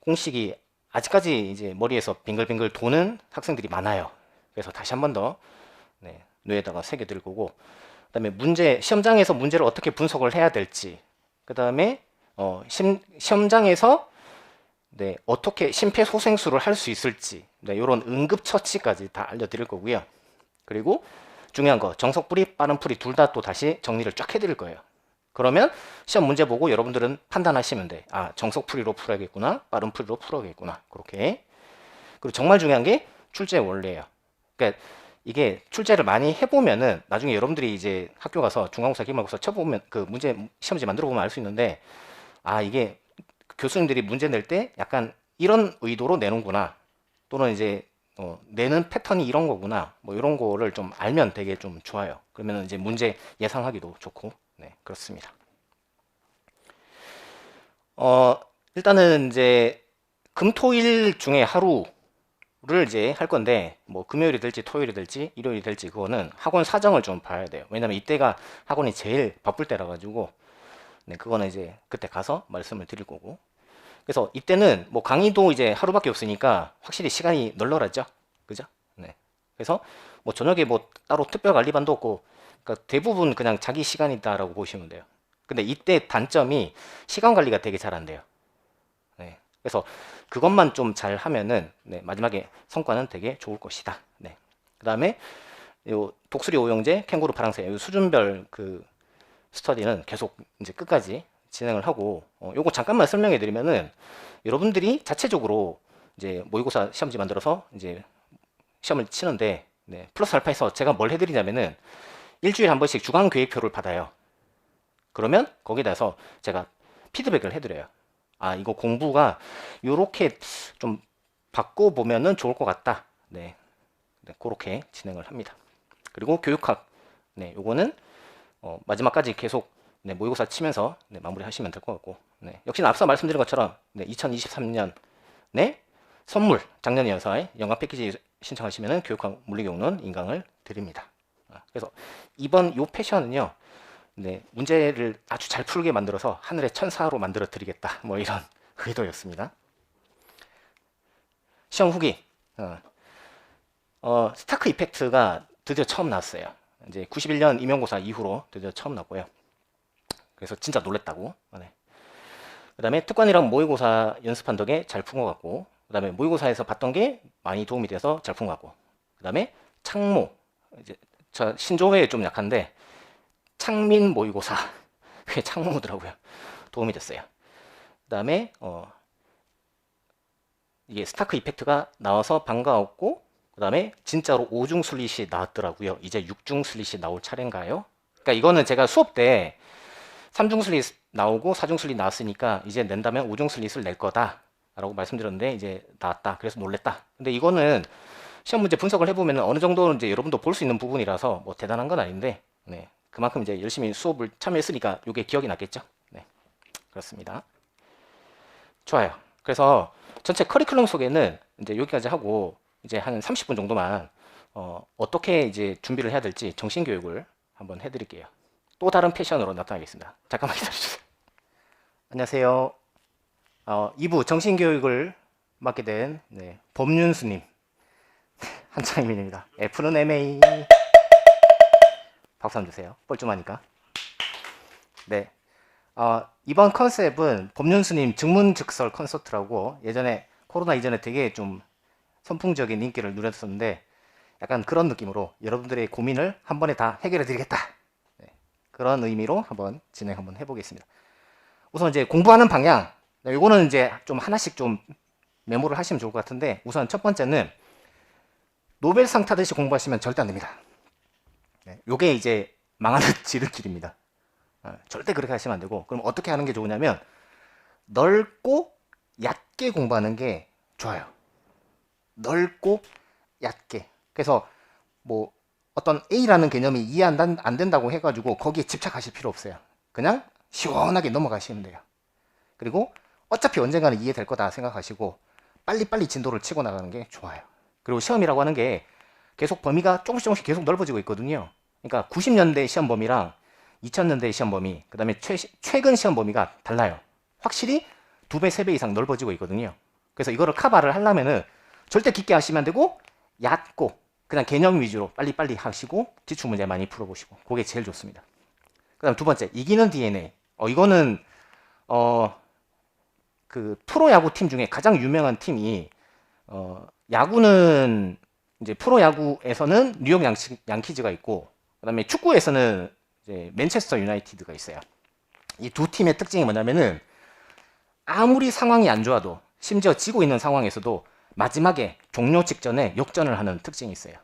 공식이 아직까지 이제 머리에서 빙글빙글 도는 학생들이 많아요. 그래서 다시 한 번 더 뇌에다가 새겨 드릴 거고, 그 다음에 시험장에서 문제를 어떻게 분석을 해야 될지, 그 다음에 시험장에서 어떻게 심폐소생술을 할 수 있을지, 이런 응급처치까지 다 알려드릴 거고요. 그리고 중요한 거, 정석풀이, 빠른풀이 둘 다 또 다시 정리를 쫙 해드릴 거예요. 그러면 시험 문제 보고 여러분들은 판단하시면 돼. 아, 정석풀이로 풀어야겠구나, 빠른풀이로 풀어야겠구나, 그렇게. 그리고 정말 중요한 게 출제 원리예요. 그러니까 이게 출제를 많이 해보면은 나중에 여러분들이 이제 학교 가서 중간고사, 기말고사 쳐보면 그 문제 시험지 만들어 보면 알 수 있는데, 아, 이게 교수님들이 문제 낼 때 약간 이런 의도로 내는구나, 또는 이제 내는 패턴이 이런 거구나, 뭐 이런 거를 좀 알면 되게 좀 좋아요. 그러면 이제 문제 예상하기도 좋고, 그렇습니다. 일단은 이제 금토일 중에 하루를 이제 할 건데, 뭐 금요일이 될지 토요일이 될지 일요일이 될지 그거는 학원 사정을 좀 봐야 돼요. 왜냐면 이때가 학원이 제일 바쁠 때라 가지고 그거는 이제 그때 가서 말씀을 드릴 거고, 그래서 이때는 뭐 강의도 이제 하루밖에 없으니까 확실히 시간이 널널하죠, 그죠? 그래서 뭐 저녁에 뭐 따로 특별 관리반도 없고, 그러니까 대부분 그냥 자기 시간이다라고 보시면 돼요. 근데 이때 단점이 시간 관리가 되게 잘 안 돼요. 그래서 그것만 좀 잘 하면은 마지막에 성과는 되게 좋을 것이다. 그 다음에 요 독수리 오형제, 캥거루 파랑새 요 수준별 그 스터디는 계속 이제 끝까지 진행을 하고, 요거 잠깐만 설명해 드리면은 여러분들이 자체적으로 이제 모의고사 시험지 만들어서 이제 시험을 치는데, 플러스 알파에서 제가 뭘 해드리냐면은 일주일에 한 번씩 주간 계획표를 받아요. 그러면 거기다서 제가 피드백을 해드려요. 아, 이거 공부가 요렇게 좀 바꿔보면은 좋을 것 같다. 그렇게 진행을 합니다. 그리고 교육학, 요거는 마지막까지 계속 모의고사 치면서 마무리 하시면 될 것 같고, 역시나 앞서 말씀드린 것처럼 2023년 선물 작년이어서 연간 패키지 신청하시면 교육학 물리교육론 인강을 드립니다. 그래서 이번 요 패션은요, 문제를 아주 잘 풀게 만들어서 하늘의 천사로 만들어 드리겠다, 뭐 이런 의도였습니다. 시험 후기, 스타크 이펙트가 드디어 처음 나왔어요. 이제 91년 임용고사 이후로 드디어 처음 나왔고요. 그래서 진짜 놀랬다고. 그 다음에 특관이랑 모의고사 연습한 덕에 잘 푼 것 같고, 그 다음에 모의고사에서 봤던 게 많이 도움이 돼서 잘 푼 것 같고, 그 다음에 창모, 이제 저 신조어에 좀 약한데 창민 모의고사, 그게 창모더라고요. 도움이 됐어요. 그 다음에 이게 스타크 이펙트가 나와서 반가웠고, 그 다음에 진짜로 5중 슬릿이 나왔더라고요. 이제 6중 슬릿이 나올 차례인가요? 그러니까 이거는 제가 수업 때 3중 슬릿 나오고 4중 슬릿 나왔으니까 이제 낸다면 5중 슬릿을 낼 거다 라고 말씀드렸는데 이제 나왔다. 그래서 놀랬다. 근데 이거는 시험 문제 분석을 해보면 어느 정도는 이제 여러분도 볼 수 있는 부분이라서 뭐 대단한 건 아닌데, 네. 그만큼 이제 열심히 수업을 참여했으니까 이게 기억이 났겠죠. 네. 그렇습니다. 좋아요. 그래서 전체 커리큘럼 소개는 이제 여기까지 하고 이제 한 30분 정도만 어떻게 이제 준비를 해야 될지 정신교육을 한번 해드릴게요. 또 다른 패션으로 나타나겠습니다. 잠깐만 기다려주세요. 안녕하세요. 2부 정신교육을 맡게 된 법윤수님 한창민입니다. F는 MA. 박수 한번 주세요. 뻘쭘하니까. 네. 이번 컨셉은 법윤수님 증문즉설 콘서트라고 예전에 코로나 이전에 되게 좀 선풍적인 인기를 누렸었는데 약간 그런 느낌으로 여러분들의 고민을 한 번에 다 해결해 드리겠다. 네. 그런 의미로 한번 진행 한번 해보겠습니다. 우선 이제 공부하는 방향. 이거는 이제 좀 하나씩 좀 메모를 하시면 좋을 것 같은데 우선 첫 번째는 노벨상 타듯이 공부하시면 절대 안 됩니다. 요게 이제 망하는 지름길입니다. 절대 그렇게 하시면 안 되고 그럼 어떻게 하는 게 좋으냐면 넓고 얕게 공부하는 게 좋아요. 넓고 얕게. 그래서 뭐 어떤 A라는 개념이 이해 안 된다고 해가지고 거기에 집착하실 필요 없어요. 그냥 시원하게 넘어가시면 돼요. 그리고 어차피 언젠가는 이해될 거다 생각하시고 빨리빨리 진도를 치고 나가는 게 좋아요. 그리고 시험이라고 하는 게 계속 범위가 조금씩 계속 넓어지고 있거든요. 그러니까 90년대 시험 범위랑 2000년대 시험 범위, 그 다음에 최근 시험 범위가 달라요. 확실히 2배, 3배 이상 넓어지고 있거든요. 그래서 이거를 커버를 하려면은 절대 깊게 하시면 안 되고 얕고 그냥 개념 위주로 빨리빨리 하시고 기출문제 많이 풀어보시고 그게 제일 좋습니다. 그 다음 두 번째, 이기는 DNA. 이거는 그 프로야구 팀 중에 가장 유명한 팀이 야구는 이제 프로야구에서는 뉴욕 양키즈가 있고 그다음에 축구에서는 이제 맨체스터 유나이티드가 있어요. 이 두 팀의 특징이 뭐냐면은 아무리 상황이 안 좋아도 심지어 지고 있는 상황에서도 마지막에 종료 직전에 역전을 하는 특징이 있어요.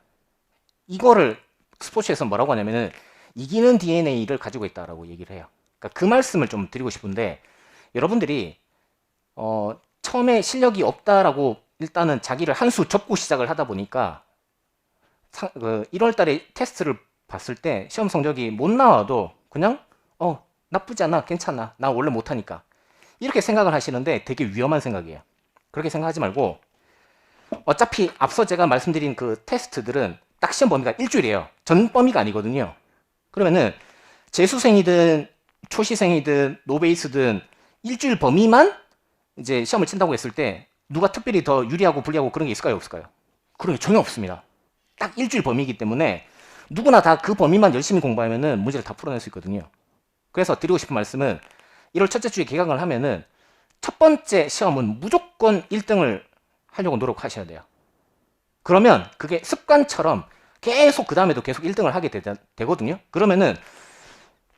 이거를 스포츠에서 뭐라고 하냐면은 이기는 DNA를 가지고 있다라고 얘기를 해요. 그러니까 그 말씀을 좀 드리고 싶은데 여러분들이 처음에 실력이 없다라고 일단은 자기를 한 수 접고 시작을 하다 보니까 1월 달에 테스트를 봤을 때 시험 성적이 못 나와도 그냥 나쁘지 않아, 괜찮아, 나 원래 못하니까 이렇게 생각을 하시는데 되게 위험한 생각이에요. 그렇게 생각하지 말고 어차피 앞서 제가 말씀드린 그 테스트들은 딱 시험 범위가 일주일이에요. 전 범위가 아니거든요. 그러면은 재수생이든 초시생이든 노베이스든 일주일 범위만 이제 시험을 친다고 했을 때 누가 특별히 더 유리하고 불리하고 그런 게 있을까요, 없을까요? 그런 게 전혀 없습니다. 딱 일주일 범위이기 때문에 누구나 다 그 범위만 열심히 공부하면은 문제를 다 풀어낼 수 있거든요. 그래서 드리고 싶은 말씀은 1월 첫째 주에 개강을 하면은 첫 번째 시험은 무조건 1등을 하려고 노력하셔야 돼요. 그러면 그게 습관처럼 계속 그 다음에도 계속 1등을 하게 되거든요. 그러면은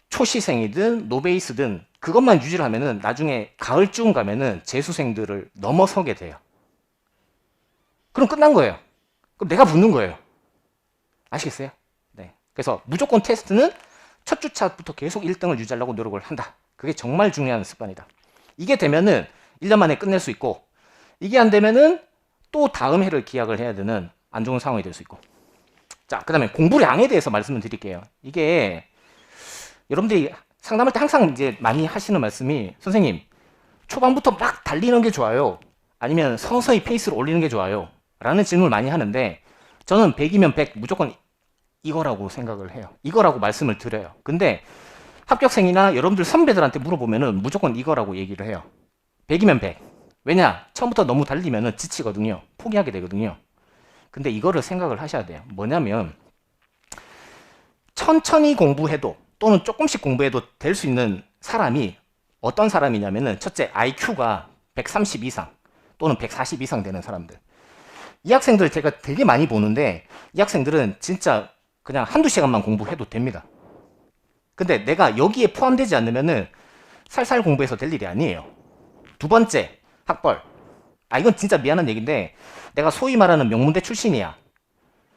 초시생이든 노베이스든 그것만 유지를 하면은 나중에 가을쯤 가면은 재수생들을 넘어서게 돼요. 그럼 끝난 거예요. 그럼 내가 붙는 거예요. 아시겠어요? 네. 그래서 무조건 테스트는 첫 주차부터 계속 1등을 유지하려고 노력을 한다. 그게 정말 중요한 습관이다. 이게 되면은 1년 만에 끝낼 수 있고 이게 안 되면은 또 다음 해를 기약을 해야 되는 안 좋은 상황이 될 수 있고. 자, 그 다음에 공부량에 대해서 말씀을 드릴게요. 이게 여러분들이 상담할 때 항상 이제 많이 하시는 말씀이 선생님 초반부터 막 달리는 게 좋아요? 아니면 서서히 페이스를 올리는 게 좋아요? 라는 질문을 많이 하는데 저는 100이면 100 무조건 이거라고 생각을 해요. 이거라고 말씀을 드려요. 근데 합격생이나 여러분들 선배들한테 물어보면은 무조건 이거라고 얘기를 해요. 100이면 100. 왜냐? 처음부터 너무 달리면은 지치거든요. 포기하게 되거든요. 근데 이거를 생각을 하셔야 돼요. 뭐냐면 천천히 공부해도 또는 조금씩 공부해도 될 수 있는 사람이 어떤 사람이냐면은 첫째 IQ가 130 이상 또는 140 이상 되는 사람들. 이 학생들 제가 되게 많이 보는데 이 학생들은 진짜 그냥 한두 시간만 공부해도 됩니다. 근데 내가 여기에 포함되지 않으면은 살살 공부해서 될 일이 아니에요. 두 번째, 학벌. 이건 진짜 미안한 얘기인데 내가 소위 말하는 명문대 출신이야.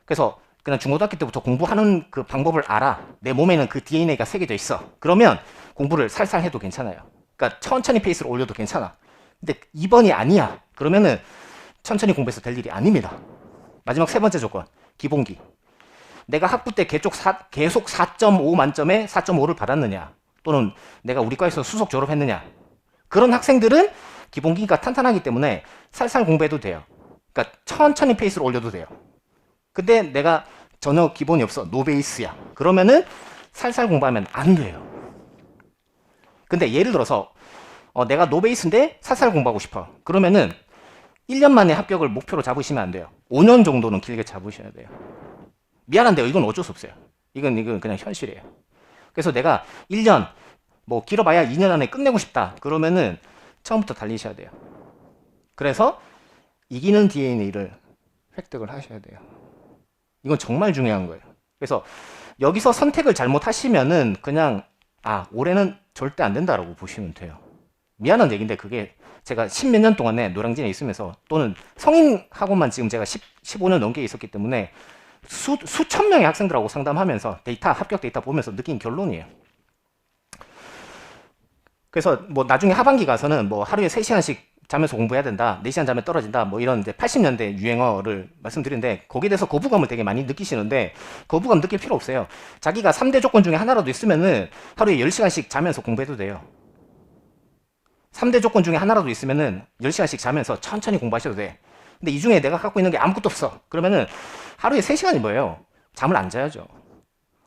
그래서 그냥 중고등학교 때부터 공부하는 그 방법을 알아. 내 몸에는 그 DNA가 새겨져 있어. 그러면 공부를 살살 해도 괜찮아요. 그러니까 천천히 페이스를 올려도 괜찮아. 근데 2번이 아니야. 그러면은 천천히 공부해서 될 일이 아닙니다. 마지막 세 번째 조건. 기본기. 내가 학부 때 계속 4.5 만점에 4.5를 받았느냐, 또는 내가 우리 과에서 수석 졸업했느냐, 그런 학생들은 기본기가 탄탄하기 때문에 살살 공부해도 돼요. 그러니까 천천히 페이스를 올려도 돼요. 근데 내가 전혀 기본이 없어, 노베이스야, 그러면은 살살 공부하면 안 돼요. 근데 예를 들어서 내가 노베이스인데 살살 공부하고 싶어. 그러면은 1년 만에 합격을 목표로 잡으시면 안 돼요. 5년 정도는 길게 잡으셔야 돼요. 미안한데요, 이건 어쩔 수 없어요. 이건 그냥 현실이에요. 그래서 내가 1년, 뭐 길어봐야 2년 안에 끝내고 싶다, 그러면은 처음부터 달리셔야 돼요. 그래서 이기는 DNA를 획득을 하셔야 돼요. 이건 정말 중요한 거예요. 그래서 여기서 선택을 잘못하시면은 그냥 올해는 절대 안 된다라고 보시면 돼요. 미안한 얘기인데 그게 제가 10몇 년 동안에 노량진에 있으면서, 또는 성인학원만 지금 제가 15년 넘게 있었기 때문에 수천 명의 학생들하고 상담하면서 합격 데이터 보면서 느낀 결론이에요. 그래서 뭐 나중에 하반기 가서는 뭐 하루에 3시간씩 자면서 공부해야 된다, 4시간 자면 떨어진다, 뭐 이런 이제 80년대 유행어를 말씀드리는데, 거기에 대해서 거부감을 되게 많이 느끼시는데, 거부감 느낄 필요 없어요. 자기가 3대 조건 중에 하나라도 있으면은 하루에 10시간씩 자면서 공부해도 돼요. 3대 조건 중에 하나라도 있으면은 10시간씩 자면서 천천히 공부하셔도 돼. 근데 이 중에 내가 갖고 있는 게 아무것도 없어. 그러면은 하루에 3시간이 뭐예요? 잠을 안 자야죠.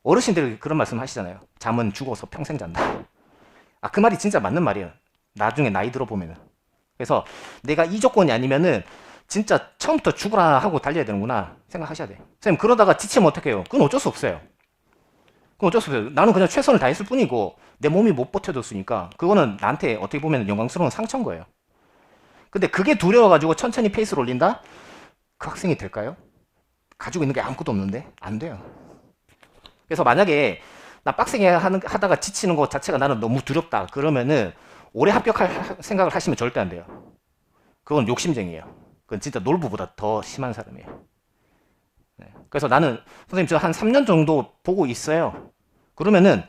어르신들 그런 말씀 하시잖아요. 잠은 죽어서 평생 잔다. 그 말이 진짜 맞는 말이에요. 나중에 나이 들어보면은. 그래서 내가 이 조건이 아니면은 진짜 처음부터 죽으라 하고 달려야 되는구나 생각하셔야 돼요. 선생님, 그러다가 지치면 어떡해요? 그건 어쩔 수 없어요. 그건 어쩔 수 없어요. 나는 그냥 최선을 다했을 뿐이고 내 몸이 못 버텨줬으니까 그거는 나한테 어떻게 보면 영광스러운 상처인 거예요. 근데 그게 두려워가지고 천천히 페이스를 올린다? 그 학생이 될까요? 가지고 있는 게 아무것도 없는데? 안 돼요. 그래서 만약에 나 빡세게 하다가 지치는 것 자체가 나는 너무 두렵다, 그러면은 올해 합격할 생각을 하시면 절대 안 돼요. 그건 욕심쟁이에요. 그건 진짜 놀부보다 더 심한 사람이에요. 네. 그래서 나는 선생님 저 한 3년 정도 보고 있어요. 그러면은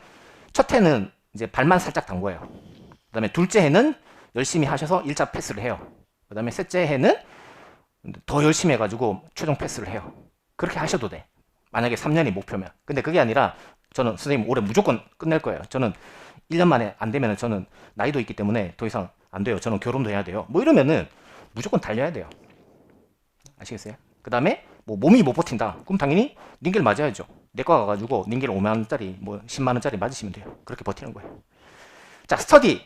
첫 해는 이제 발만 살짝 담궈요. 그 다음에 둘째 해는 열심히 하셔서 1차 패스를 해요. 그 다음에 셋째 해는 더 열심히 해가지고 최종 패스를 해요. 그렇게 하셔도 돼. 만약에 3년이 목표면. 근데 그게 아니라 저는 선생님 올해 무조건 끝낼 거예요. 저는 1년 만에 안 되면 저는 나이도 있기 때문에 더 이상 안 돼요. 저는 결혼도 해야 돼요. 뭐 이러면은 무조건 달려야 돼요. 아시겠어요? 그 다음에 뭐 몸이 못 버틴다. 그럼 당연히 닌겔 맞아야죠. 내과 가가지고 닌겔 5만원짜리 뭐 10만원짜리 맞으시면 돼요. 그렇게 버티는 거예요. 자, 스터디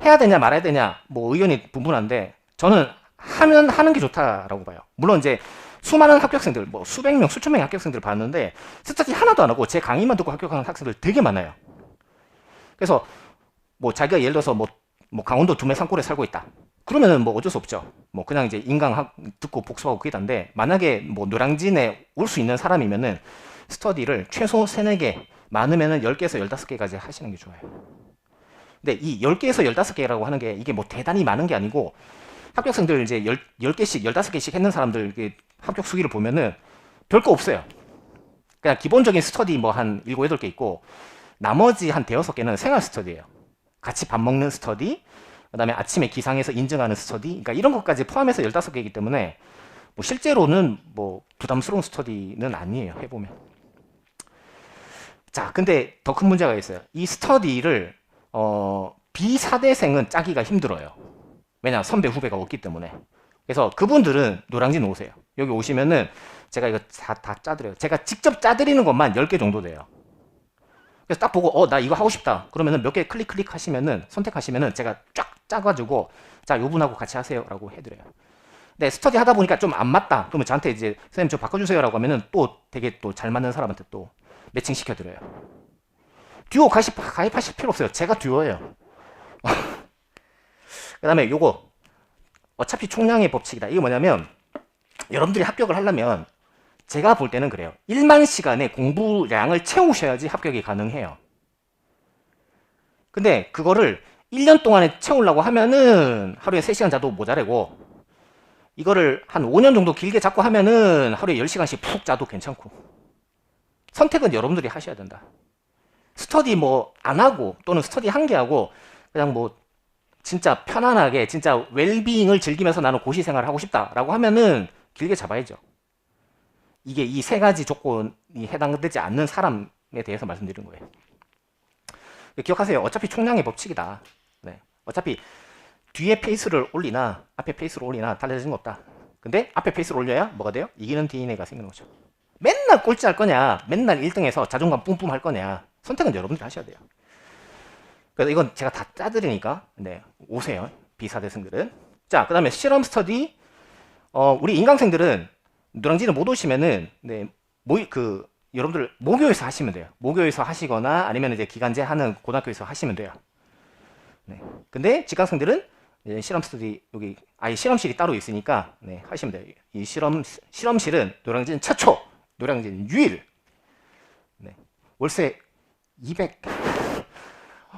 해야 되냐 말아야 되냐 뭐 의견이 분분한데, 저는 하는 게 좋다라고 봐요. 물론 이제 수많은 합격생들, 뭐 수백 명, 수천 명의 합격생들을 봤는데 스터디 하나도 안 하고 제 강의만 듣고 합격하는 학생들 되게 많아요. 그래서 뭐 자기가 예를 들어서 뭐 강원도 두메 산골에 살고 있다. 그러면은 뭐 어쩔 수 없죠. 뭐 그냥 이제 인강 듣고 복습하고 그게 다인데, 만약에 뭐 노량진에 올 수 있는 사람이면은 스터디를 최소 3, 4개, 많으면은 10개에서 15개까지 하시는 게 좋아요. 근데 이 10개에서 15개라고 하는 게 이게 뭐 대단히 많은 게 아니고, 합격생들 이제 10개씩, 15개씩 했는 사람들 합격 수기를 보면은 별거 없어요. 그냥 기본적인 스터디 뭐 한 7, 8개 있고, 나머지 한 5개는 생활 스터디예요. 같이 밥 먹는 스터디, 그 다음에 아침에 기상해서 인증하는 스터디, 그러니까 이런 것까지 포함해서 15개이기 때문에 뭐 실제로는 뭐 부담스러운 스터디는 아니에요, 해보면. 자, 근데 더 큰 문제가 있어요. 이 스터디를 비사대생은 짜기가 힘들어요. 왜냐, 선배 후배가 없기 때문에. 그래서 그분들은 노량진 오세요. 여기 오시면은 제가 이거 다 짜드려요. 제가 직접 짜드리는 것만 10개 정도 돼요. 그래서 딱 보고 나 이거 하고 싶다 그러면은 몇 개 클릭하시면은, 선택하시면은 제가 쫙 짜가지고 자, 요분하고 같이 하세요 라고 해드려요. 근데 스터디 하다 보니까 좀 안 맞다 그러면 저한테 이제 선생님 저 바꿔주세요 라고 하면은 또 되게 또 잘 맞는 사람한테 또 매칭 시켜드려요. 듀오 가입하실 필요 없어요. 제가 듀오예요. 그 다음에 요거 어차피 총량의 법칙이다. 이게 뭐냐면, 여러분들이 합격을 하려면 제가 볼 때는 그래요. 1만 시간의 공부량을 채우셔야지 합격이 가능해요. 근데 그거를 1년 동안에 채우려고 하면은 하루에 3시간 자도 모자라고, 이거를 한 5년 정도 길게 잡고 하면은 하루에 10시간씩 푹 자도 괜찮고. 선택은 여러분들이 하셔야 된다. 스터디 뭐 안 하고, 또는 스터디 한 개 하고 그냥 뭐 진짜 편안하게 진짜 웰비잉을 즐기면서 나는 고시 생활을 하고 싶다라고 하면은 길게 잡아야죠. 이게 이 세 가지 조건이 해당되지 않는 사람에 대해서 말씀드린 거예요. 기억하세요. 어차피 총량의 법칙이다. 네. 어차피 뒤에 페이스를 올리나 앞에 페이스를 올리나 달라지는 거 없다. 근데 앞에 페이스를 올려야 뭐가 돼요? 이기는 DNA가 생기는 거죠. 맨날 꼴찌 할 거냐, 맨날 1등해서 자존감 뿜뿜 할 거냐, 선택은 여러분들이 하셔야 돼요. 그래서 이건 제가 다 짜드리니까 네, 오세요. 비사대생들은. 자, 그 다음에 실험 스터디. 우리 인강생들은 노량진을 못 오시면은 네, 여러분들 모교에서 하시면 돼요. 모교에서 하시거나 아니면 이제 기간제 하는 고등학교에서 하시면 돼요. 네. 근데 직강생들은 실험 스터디 여기 아예 실험실이 따로 있으니까 네, 하시면 돼요. 이 실험실은 노량진 최초, 노량진 유일. 네. 월세 200.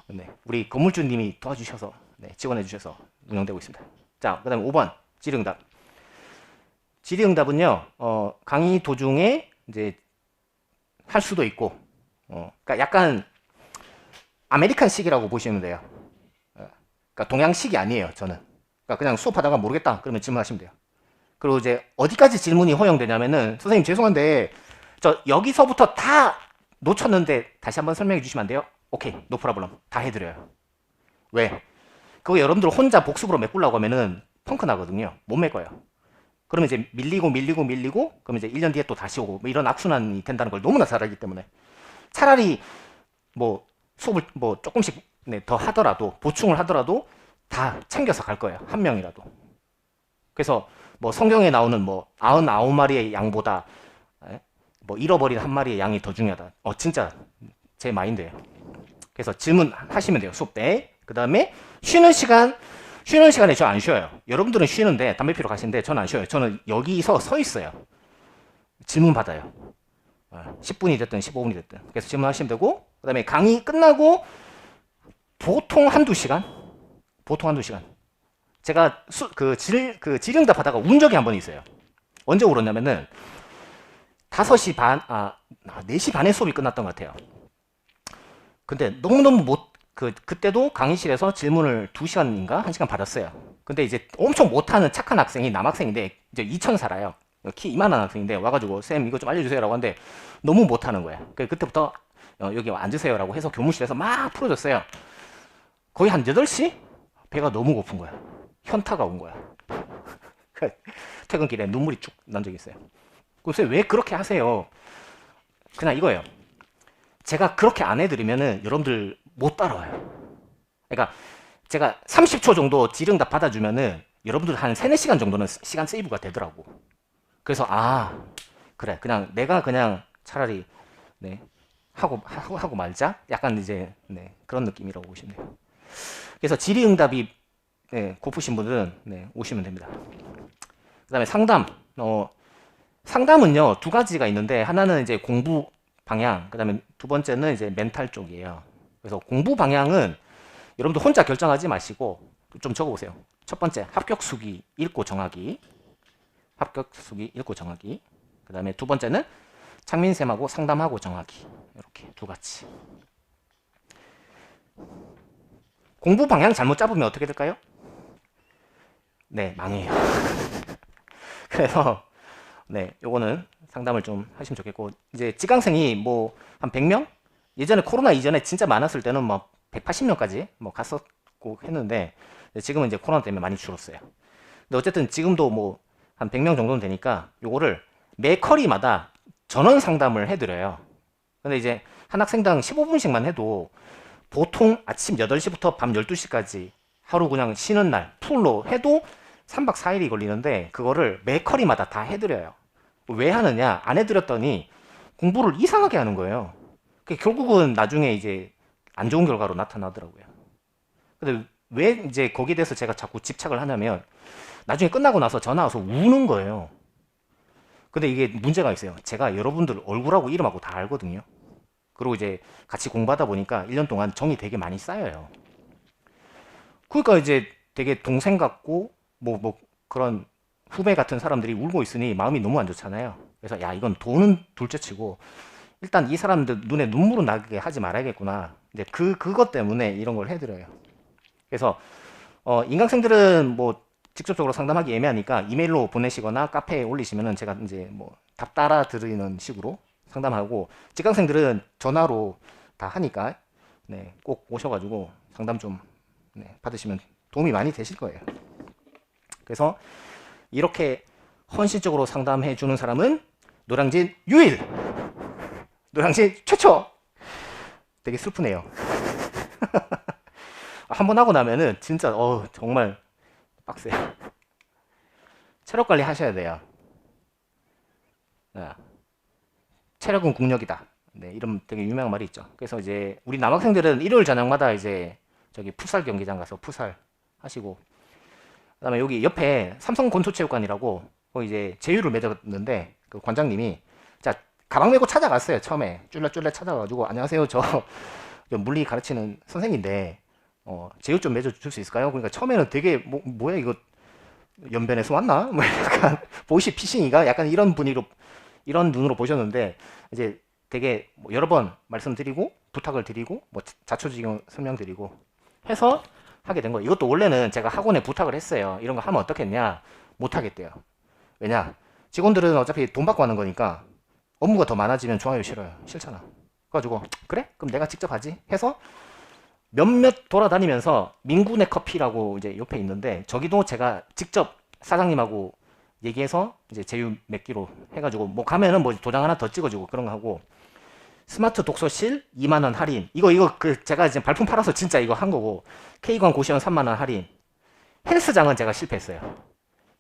네. 우리 건물주님이 도와주셔서 네, 지원해 주셔서 운영되고 있습니다. 자, 그다음에 5번 질의응답. 질의응답은요, 강의 도중에 이제 할 수도 있고, 그러니까 약간 아메리칸식이라고 보시면 돼요. 그러니까 동양식이 아니에요, 저는. 그러니까 그냥 수업하다가 모르겠다 그러면 질문하시면 돼요. 그리고 이제 어디까지 질문이 허용되냐면은 선생님 죄송한데 저 여기서부터 다 놓쳤는데 다시 한번 설명해 주시면 안 돼요? 오케이, 노 프라블럼. 다 해드려요. 왜? 그거 여러분들 혼자 복습으로 메꾸려고 하면은 펑크 나거든요. 못 메꿔요. 그러면 이제 밀리고 그러면 이제 1년 뒤에 또 다시 오고 뭐 이런 악순환이 된다는 걸 너무나 잘 알기 때문에 차라리 뭐 수업을 뭐 조금씩 네, 더 하더라도 보충을 하더라도 다 챙겨서 갈 거예요. 한 명이라도. 그래서 뭐 성경에 나오는 뭐 99마리의 양보다 뭐 잃어버린 한 마리의 양이 더 중요하다. 진짜 제 마인드예요. 그래서 질문하시면 돼요. 수업 때. 그 다음에 쉬는 시간에 저 안 쉬어요. 여러분들은 쉬는데 담배 피러 가시는데 저는 안 쉬어요. 저는 여기서 서 있어요. 질문 받아요. 10분이 됐든 15분이 됐든. 그래서 질문하시면 되고 그 다음에 강의 끝나고 보통 한두 시간. 제가 질의응답 하다가 운 적이 한 번 있어요. 언제 울었냐면은 5시 반, 4시 반에 수업이 끝났던 것 같아요. 근데 너무너무 그때도 강의실에서 질문을 2시간인가 1시간 받았어요. 근데 이제 엄청 못하는 착한 학생이 남학생인데 이제 이천 살아요. 키 이만한 학생인데 와가지고 쌤 이거 좀 알려주세요라고 하는데 너무 못하는 거예요. 그때부터 여기 앉으세요라고 해서 교무실에서 막 풀어줬어요. 거의 한 8시? 배가 너무 고픈 거야. 현타가 온 거야. 퇴근길에 눈물이 쭉 난 적이 있어요. 그래서 왜 그렇게 하세요? 그냥 이거예요. 제가 그렇게 안 해드리면은 여러분들 못 따라와요. 그러니까 제가 30초 정도 질의응답 받아주면은 여러분들 한 3, 4시간 정도는 시간 세이브가 되더라고. 그래서 그래 내가 그냥 차라리 네, 하고 말자. 약간 이제 네, 그런 느낌이라고 보시면 돼요. 그래서 질의응답이 네, 고프신 분들은 네, 오시면 됩니다. 그 다음에 상담. 상담은요 2가지가 있는데 하나는 이제 공부 방향, 그 다음에 두 번째는 이제 멘탈 쪽이에요. 그래서 공부 방향은 여러분들 혼자 결정하지 마시고 좀 적어보세요. 첫 번째 합격 수기 읽고 정하기. 그 다음에 두 번째는 창민쌤하고 상담하고 정하기. 이렇게 2가지. 공부 방향 잘못 잡으면 어떻게 될까요? 네, 망해요. 그래서 네, 요거는 상담을 좀 하시면 좋겠고, 이제 지강생이 뭐 한 100명? 예전에 코로나 이전에 진짜 많았을 때는 뭐 180명까지 뭐 갔었고 했는데 지금은 이제 코로나 때문에 많이 줄었어요. 근데 어쨌든 지금도 뭐 한 100명 정도는 되니까 요거를 매 커리마다 전원 상담을 해드려요. 근데 이제 한 학생당 15분씩만 해도 보통 아침 8시부터 밤 12시까지 하루 그냥 쉬는 날 풀로 해도 3박 4일이 걸리는데 그거를 매 커리마다 다 해드려요. 왜 하느냐? 안 해드렸더니 공부를 이상하게 하는 거예요. 결국은 나중에 이제 안 좋은 결과로 나타나더라고요. 근데 왜 이제 거기에 대해서 제가 자꾸 집착을 하냐면 나중에 끝나고 나서 전화 와서 우는 거예요. 근데 이게 문제가 있어요. 제가 여러분들 얼굴하고 이름하고 다 알거든요. 그리고 이제 같이 공부하다 보니까 1년 동안 정이 되게 많이 쌓여요. 그러니까 이제 되게 동생 같고 뭐 그런 후배 같은 사람들이 울고 있으니 마음이 너무 안 좋잖아요. 그래서 야 이건 돈은 둘째치고 일단 이 사람들 눈에 눈물은 나게 하지 말아야겠구나. 이제 그것 때문에 이런 걸 해드려요. 그래서 인강생들은 뭐 직접적으로 상담하기 애매하니까 이메일로 보내시거나 카페에 올리시면은 제가 이제 뭐 답 따라 드리는 식으로 상담하고, 직강생들은 전화로 다 하니까 네, 꼭 오셔가지고 상담 좀 네, 받으시면 도움이 많이 되실 거예요. 그래서 이렇게 헌신적으로 상담해 주는 사람은 노량진 유일, 노량진 최초. 되게 슬프네요. 한 번 하고 나면은 진짜 정말 빡세. 체력 관리 하셔야 돼요. 네. 체력은 국력이다. 네, 이런 되게 유명한 말이 있죠. 그래서 이제 우리 남학생들은 일요일 저녁마다 이제 저기 풋살 경기장 가서 풋살 하시고, 그다음에 여기 옆에 삼성 건초체육관이라고 거기 이제 제휴를 맺었는데, 그 관장님이 자 가방 메고 찾아갔어요. 처음에 쫄래쫄래 찾아가지고, 안녕하세요, 저 물리 가르치는 선생인데 제휴 좀 맺어줄 수 있을까요? 그러니까 처음에는 되게 뭐야 이거 연변에서 왔나? 뭐 약간 보이시 피싱이가 약간 이런 분위기로, 이런 눈으로 보셨는데, 이제 되게 뭐 여러 번 말씀드리고 부탁을 드리고 뭐 자초지종 설명드리고 해서 하게 된 거예요. 이것도 원래는 제가 학원에 부탁을 했어요. 이런 거 하면 어떻겠냐? 못 하겠대요. 왜냐? 직원들은 어차피 돈 받고 하는 거니까 업무가 더 많아지면 좋아요, 싫어요? 싫잖아. 그래가지고 그래? 그럼 내가 직접 하지? 해서 몇몇 돌아다니면서 민군의 커피라고 이제 옆에 있는데, 저기도 제가 직접 사장님하고 얘기해서 이제 제휴 맺기로 해가지고, 뭐 가면은 뭐 도장 하나 더 찍어주고 그런 거 하고, 스마트 독서실 2만원 할인, 이거 그 제가 지금 발품 팔아서 진짜 이거 한 거고, K관 고시원 3만원 할인. 헬스장은 제가 실패했어요.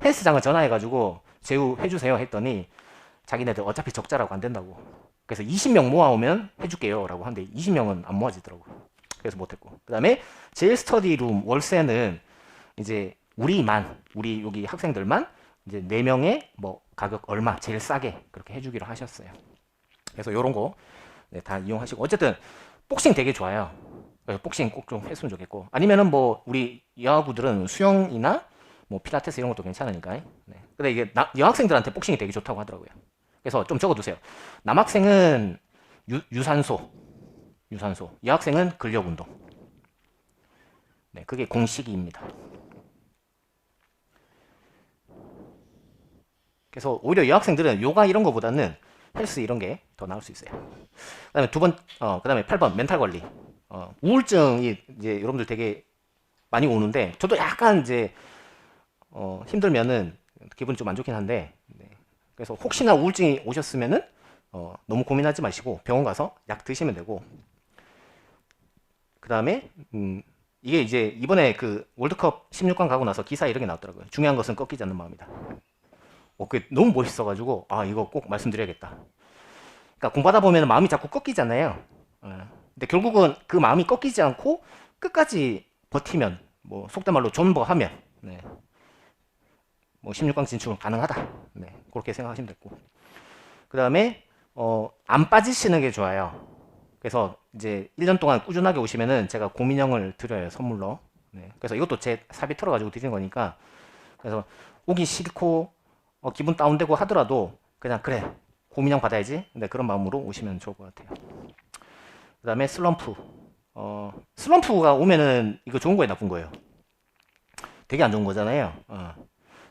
헬스장은 전화해가지고 제휴 해주세요 했더니 자기네들 어차피 적자라고 안 된다고. 그래서 20명 모아오면 해줄게요 라고 하는데 20명은 안 모아지더라고. 그래서 못했고, 그 다음에 제일 스터디룸 월세는 이제 우리 여기 학생들만 이제 4명에 뭐 가격 얼마 제일 싸게 그렇게 해주기로 하셨어요. 그래서 요런 거 네, 다 이용하시고, 어쨌든 복싱 되게 좋아요. 복싱 꼭 좀 했으면 좋겠고, 아니면은 뭐 우리 여학우들은 수영이나 뭐 필라테스 이런 것도 괜찮으니까. 네. 근데 이게 여학생들한테 복싱이 되게 좋다고 하더라고요. 그래서 좀 적어두세요. 남학생은 유산소, 여학생은 근력운동. 네, 그게 공식입니다. 그래서 오히려 여학생들은 요가 이런 거보다는 헬스 이런 게 더 나을 수 있어요. 그다음에 그다음에 8번 멘탈 관리. 우울증이 이제 여러분들 되게 많이 오는데, 저도 약간 이제 힘들면은 기분이 좀 안 좋긴 한데, 네. 그래서 혹시나 우울증이 오셨으면은 너무 고민하지 마시고 병원 가서 약 드시면 되고, 그 다음에 이게 이제 이번에 그 월드컵 16강 가고 나서 기사 이런 게 나왔더라고요. 중요한 것은 꺾이지 않는 마음이다. 그게 너무 멋있어가지고 이거 꼭 말씀드려야겠다. 그러니까 공부하다 보면 마음이 자꾸 꺾이잖아요. 근데 결국은 그 마음이 꺾이지 않고 끝까지 버티면, 뭐 속된 말로 존버하면, 네. 뭐 16강 진출 가능하다. 네. 그렇게 생각하시면 됐고, 그 다음에 안 빠지시는 게 좋아요. 그래서 이제 1년 동안 꾸준하게 오시면은 제가 고민형을 드려요, 선물로. 네. 그래서 이것도 제 사비 털어가지고 드리는 거니까, 그래서 오기 싫고 기분 다운되고 하더라도 그냥 그래 고민형 받아야지, 네, 그런 마음으로 오시면 좋을 것 같아요. 그 다음에 슬럼프. 슬럼프가 오면은 이거 좋은 거예요, 나쁜 거예요? 되게 안 좋은 거잖아요.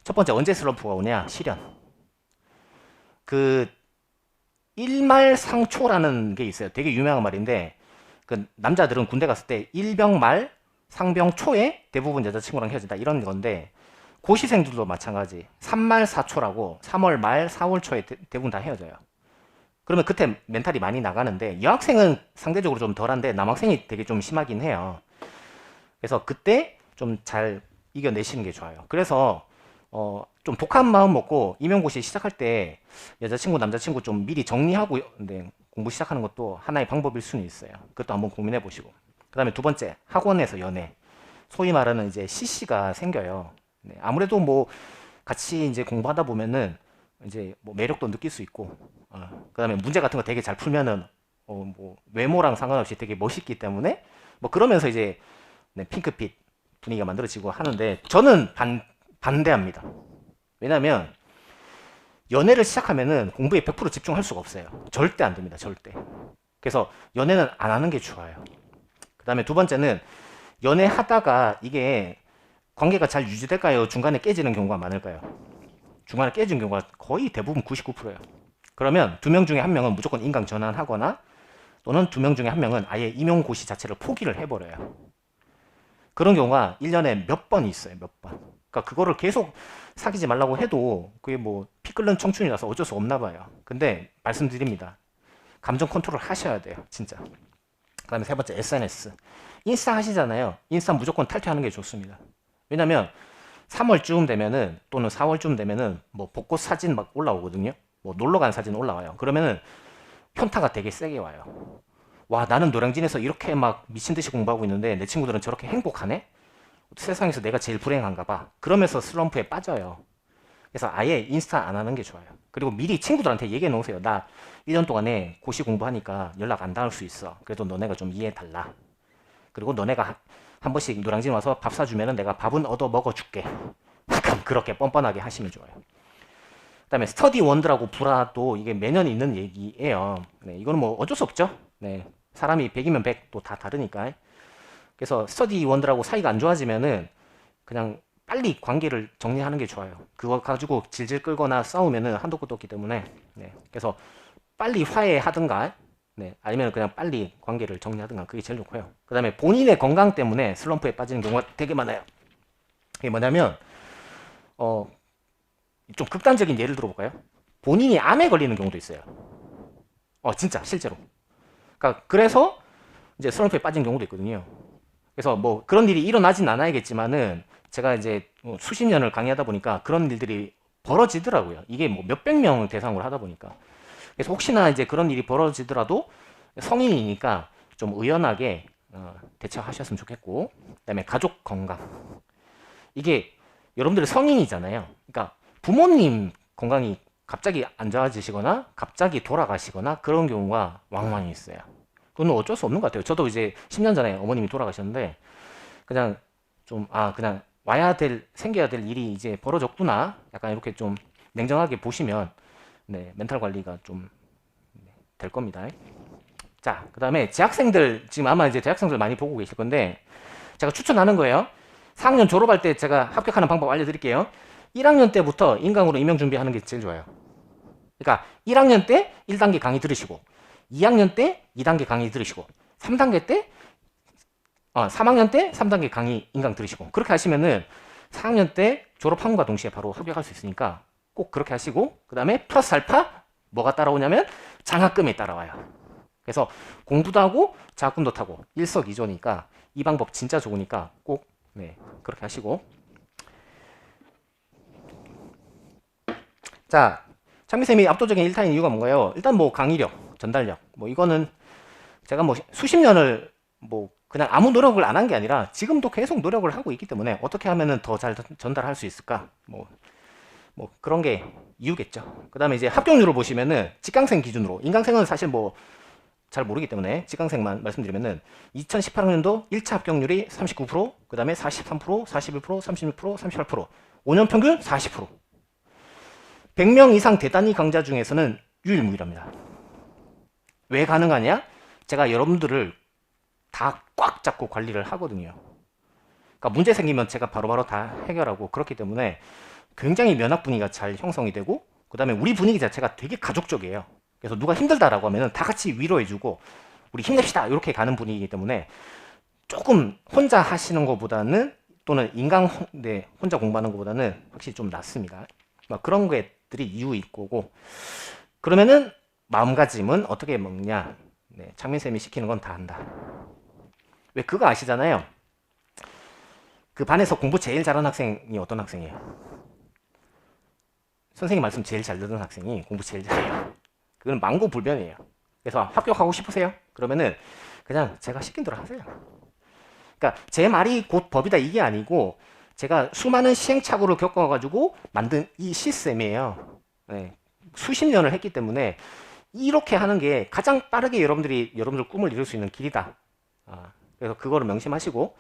첫 번째, 언제 슬럼프가 오냐? 실현. 그 일말상초라는 게 있어요. 되게 유명한 말인데, 그 남자들은 군대 갔을 때 일병 말 상병 초에 대부분 여자친구랑 헤어진다 이런 건데, 고시생들도 마찬가지. 3말 4초라고 3월 말 4월 초에 대부분 다 헤어져요. 그러면 그때 멘탈이 많이 나가는데, 여학생은 상대적으로 좀 덜한데 남학생이 되게 좀 심하긴 해요. 그래서 그때 좀 잘 이겨내시는 게 좋아요. 그래서 좀 독한 마음 먹고 임용고시 시작할 때 여자친구 남자친구 좀 미리 정리하고 공부 시작하는 것도 하나의 방법일 수는 있어요. 그것도 한번 고민해 보시고, 그 다음에 두 번째, 학원에서 연애, 소위 말하는 이제 CC가 생겨요. 네, 아무래도 뭐 같이 이제 공부하다 보면은 이제 뭐 매력도 느낄 수 있고, 그 다음에 문제 같은 거 되게 잘 풀면은 뭐 외모랑 상관없이 되게 멋있기 때문에 뭐 그러면서 이제 네, 핑크빛 분위기가 만들어지고 하는데, 저는 반대합니다. 왜냐면 연애를 시작하면은 공부에 100% 집중할 수가 없어요. 절대 안 됩니다. 절대. 그래서 연애는 안 하는 게 좋아요. 그 다음에 두 번째는 연애하다가 이게 관계가 잘 유지될까요? 중간에 깨지는 경우가 많을까요? 중간에 깨지는 경우가 거의 대부분 99%예요. 그러면 두 명 중에 한 명은 무조건 인강 전환하거나 또는 두 명 중에 한 명은 아예 임용고시 자체를 포기를 해버려요. 그런 경우가 1년에 몇 번 있어요. 몇 번. 그러니까 그거를 계속 사귀지 말라고 해도 그게 뭐 피 끓는 청춘이라서 어쩔 수 없나 봐요. 근데 말씀드립니다. 감정 컨트롤 하셔야 돼요. 진짜. 그 다음에 세 번째 SNS. 인스타 하시잖아요. 인스타 무조건 탈퇴하는 게 좋습니다. 왜냐면 3월쯤 되면은 또는 4월쯤 되면은 뭐 벚꽃 사진 막 올라오거든요. 뭐 놀러 간 사진 올라와요. 그러면은 편타가 되게 세게 와요. 와, 나는 노량진에서 이렇게 막 미친 듯이 공부하고 있는데 내 친구들은 저렇게 행복하네? 세상에서 내가 제일 불행한가 봐. 그러면서 슬럼프에 빠져요. 그래서 아예 인스타 안 하는 게 좋아요. 그리고 미리 친구들한테 얘기해 놓으세요. 나 1년 동안에 고시 공부하니까 연락 안 닿을 수 있어. 그래도 너네가 좀 이해해 달라. 그리고 너네가 한 번씩 노량진 와서 밥 사주면은 내가 밥은 얻어 먹어줄게. 약간 그렇게 뻔뻔하게 하시면 좋아요. 그 다음에 스터디 원드라고 불화도 이게 매년 있는 얘기예요. 네, 이거는 뭐 어쩔 수 없죠. 네, 사람이 100이면 100 또 다 다르니까. 그래서 스터디 원드라고 사이가 안 좋아지면은 그냥 빨리 관계를 정리하는 게 좋아요. 그거 가지고 질질 끌거나 싸우면은 한도 끝도 없기 때문에. 네, 그래서 빨리 화해하든가, 네, 아니면 그냥 빨리 관계를 정리하든가 그게 제일 좋고요. 그 다음에 본인의 건강 때문에 슬럼프에 빠지는 경우가 되게 많아요. 이게 뭐냐면 좀 극단적인 예를 들어볼까요? 본인이 암에 걸리는 경우도 있어요. 진짜 실제로. 그러니까 그래서 이제 슬럼프에 빠진 경우도 있거든요. 그래서 뭐 그런 일이 일어나진 않아야겠지만은 제가 이제 수십 년을 강의하다 보니까 그런 일들이 벌어지더라고요. 이게 뭐 몇백 명을 대상으로 하다 보니까. 그래서 혹시나 이제 그런 일이 벌어지더라도 성인이니까 좀 의연하게 대처하셨으면 좋겠고, 그다음에 가족 건강. 이게 여러분들이 성인이잖아요. 그러니까 부모님 건강이 갑자기 안 좋아지시거나 갑자기 돌아가시거나 그런 경우가 왕왕 있어요. 그건 어쩔 수 없는 것 같아요. 저도 이제 10년 전에 어머님이 돌아가셨는데 그냥 좀 그냥 생겨야 될 일이 이제 벌어졌구나. 약간 이렇게 좀 냉정하게 보시면 네, 멘탈 관리가 좀 될 겁니다. 자, 그다음에 재학생들 지금 아마 이제 대학생들 많이 보고 계실 건데 제가 추천하는 거예요. 4학년 졸업할 때 제가 합격하는 방법 알려드릴게요. 1학년 때부터 인강으로 임용 준비하는 게 제일 좋아요. 그러니까 1학년 때 1단계 강의 들으시고 2학년 때 2단계 강의 들으시고 3단계 때 3학년 때 3단계 강의 인강 들으시고 그렇게 하시면은 4학년 때 졸업함과 동시에 바로 합격할 수 있으니까 꼭 그렇게 하시고 그 다음에 플러스 알파 뭐가 따라오냐면 장학금이 따라와요. 그래서 공부도 하고 장학금도 타고 일석이조니까 이 방법 진짜 좋으니까 꼭 네, 그렇게 하시고 자, 창미쌤이 압도적인 1타인 이유가 뭔가요? 일단 뭐 강의력, 전달력 뭐 이거는 제가 뭐 수십 년을 뭐 그냥 아무 노력을 안 한 게 아니라 지금도 계속 노력을 하고 있기 때문에 어떻게 하면은 더 잘 전달할 수 있을까? 뭐 그런 게 이유겠죠. 그 다음에 이제 합격률을 보시면은 직강생 기준으로 인강생은 사실 뭐 잘 모르기 때문에 직강생만 말씀드리면은 2018학년도 1차 합격률이 39%, 그 다음에 43%, 41%, 36%, 38%, 5년 평균 40%. 100명 이상 대단위 강좌 중에서는 유일무이합니다. 왜 가능하냐? 제가 여러분들을 다 꽉 잡고 관리를 하거든요. 그러니까 문제 생기면 제가 바로바로 다 해결하고 그렇기 때문에 굉장히 면학 분위기가 잘 형성이 되고 그 다음에 우리 분위기 자체가 되게 가족적이에요. 그래서 누가 힘들다라고 하면 다 같이 위로해주고 우리 힘냅시다 이렇게 가는 분위기이기 때문에 조금 혼자 하시는 것보다는 또는 네, 혼자 공부하는 것보다는 확실히 좀 낫습니다. 그런 것들이 이유일 거고 그러면은 마음가짐은 어떻게 먹냐? 네, 창민쌤이 시키는 건 다 한다. 왜 그거 아시잖아요. 그 반에서 공부 제일 잘하는 학생이 어떤 학생이에요? 선생님 말씀 제일 잘 듣는 학생이 공부 제일 잘해요. 그건 망고불변이에요. 그래서 합격하고 싶으세요? 그러면은 그냥 제가 시킨 대로 하세요. 그러니까 제 말이 곧 법이다 이게 아니고 제가 수많은 시행착오를 겪어가지고 만든 이 시스템이에요. 네. 수십 년을 했기 때문에 이렇게 하는 게 가장 빠르게 여러분들 꿈을 이룰 수 있는 길이다. 그래서 그거를 명심하시고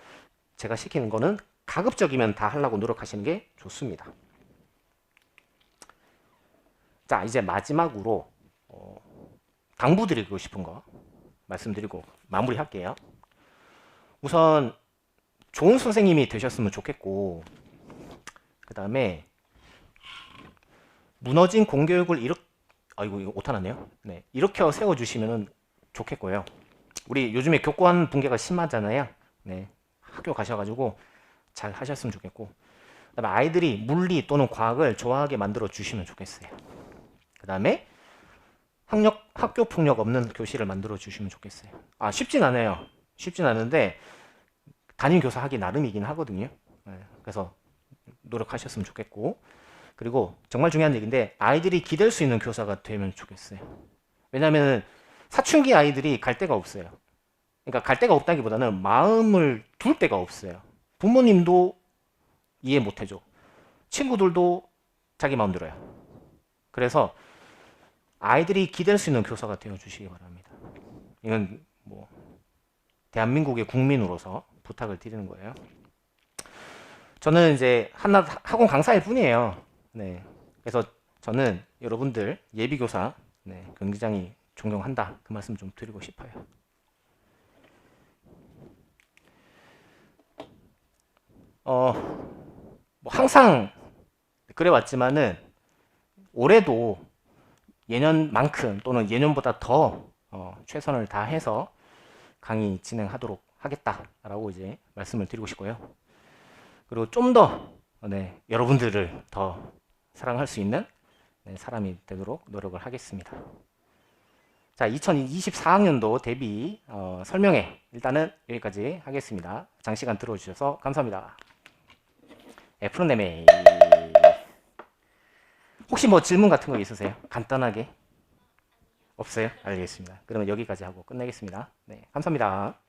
제가 시키는 거는 가급적이면 다 하려고 노력하시는 게 좋습니다. 자, 이제 마지막으로 당부드리고 싶은 거 말씀드리고 마무리할게요. 우선 좋은 선생님이 되셨으면 좋겠고, 그 다음에 무너진 공교육을 이렇게, 아이고 이거 오타났네요. 네, 이렇게 세워주시면 좋겠고요. 우리 요즘에 교권 붕괴가 심하잖아요. 네, 학교 가셔가지고 잘 하셨으면 좋겠고, 그다음에 아이들이 물리 또는 과학을 좋아하게 만들어 주시면 좋겠어요. 그 다음에 학교 폭력 없는 교실을 만들어 주시면 좋겠어요. 아, 쉽진 않아요. 쉽진 않은데 담임 교사 하기 나름이긴 하거든요. 네, 그래서 노력하셨으면 좋겠고, 그리고 정말 중요한 얘기인데 아이들이 기댈 수 있는 교사가 되면 좋겠어요. 왜냐하면 사춘기 아이들이 갈 데가 없어요. 그러니까 갈 데가 없다기보다는 마음을 둘 데가 없어요. 부모님도 이해 못 해줘. 친구들도 자기 마음 들어요. 그래서 아이들이 기댈 수 있는 교사가 되어 주시기 바랍니다. 이건 뭐 대한민국의 국민으로서 부탁을 드리는 거예요. 저는 이제 한낱 학원 강사일 뿐이에요. 네. 그래서 저는 여러분들 예비교사, 네, 굉장히 존경한다. 그 말씀 좀 드리고 싶어요. 뭐 항상 그래왔지만은 올해도 예년만큼 또는 예년보다 더 최선을 다해서 강의 진행하도록 하겠다라고 이제 말씀을 드리고 싶고요. 그리고 좀 더 여러분들을 더 사랑할 수 있는 사람이 되도록 노력을 하겠습니다. 자, 2024학년도 대비 설명회 일단은 여기까지 하겠습니다. 장시간 들어주셔서 감사합니다. 프로네메 혹시 뭐 질문 같은 거 있으세요? 간단하게. 없어요? 알겠습니다. 그러면 여기까지 하고 끝내겠습니다. 네, 감사합니다.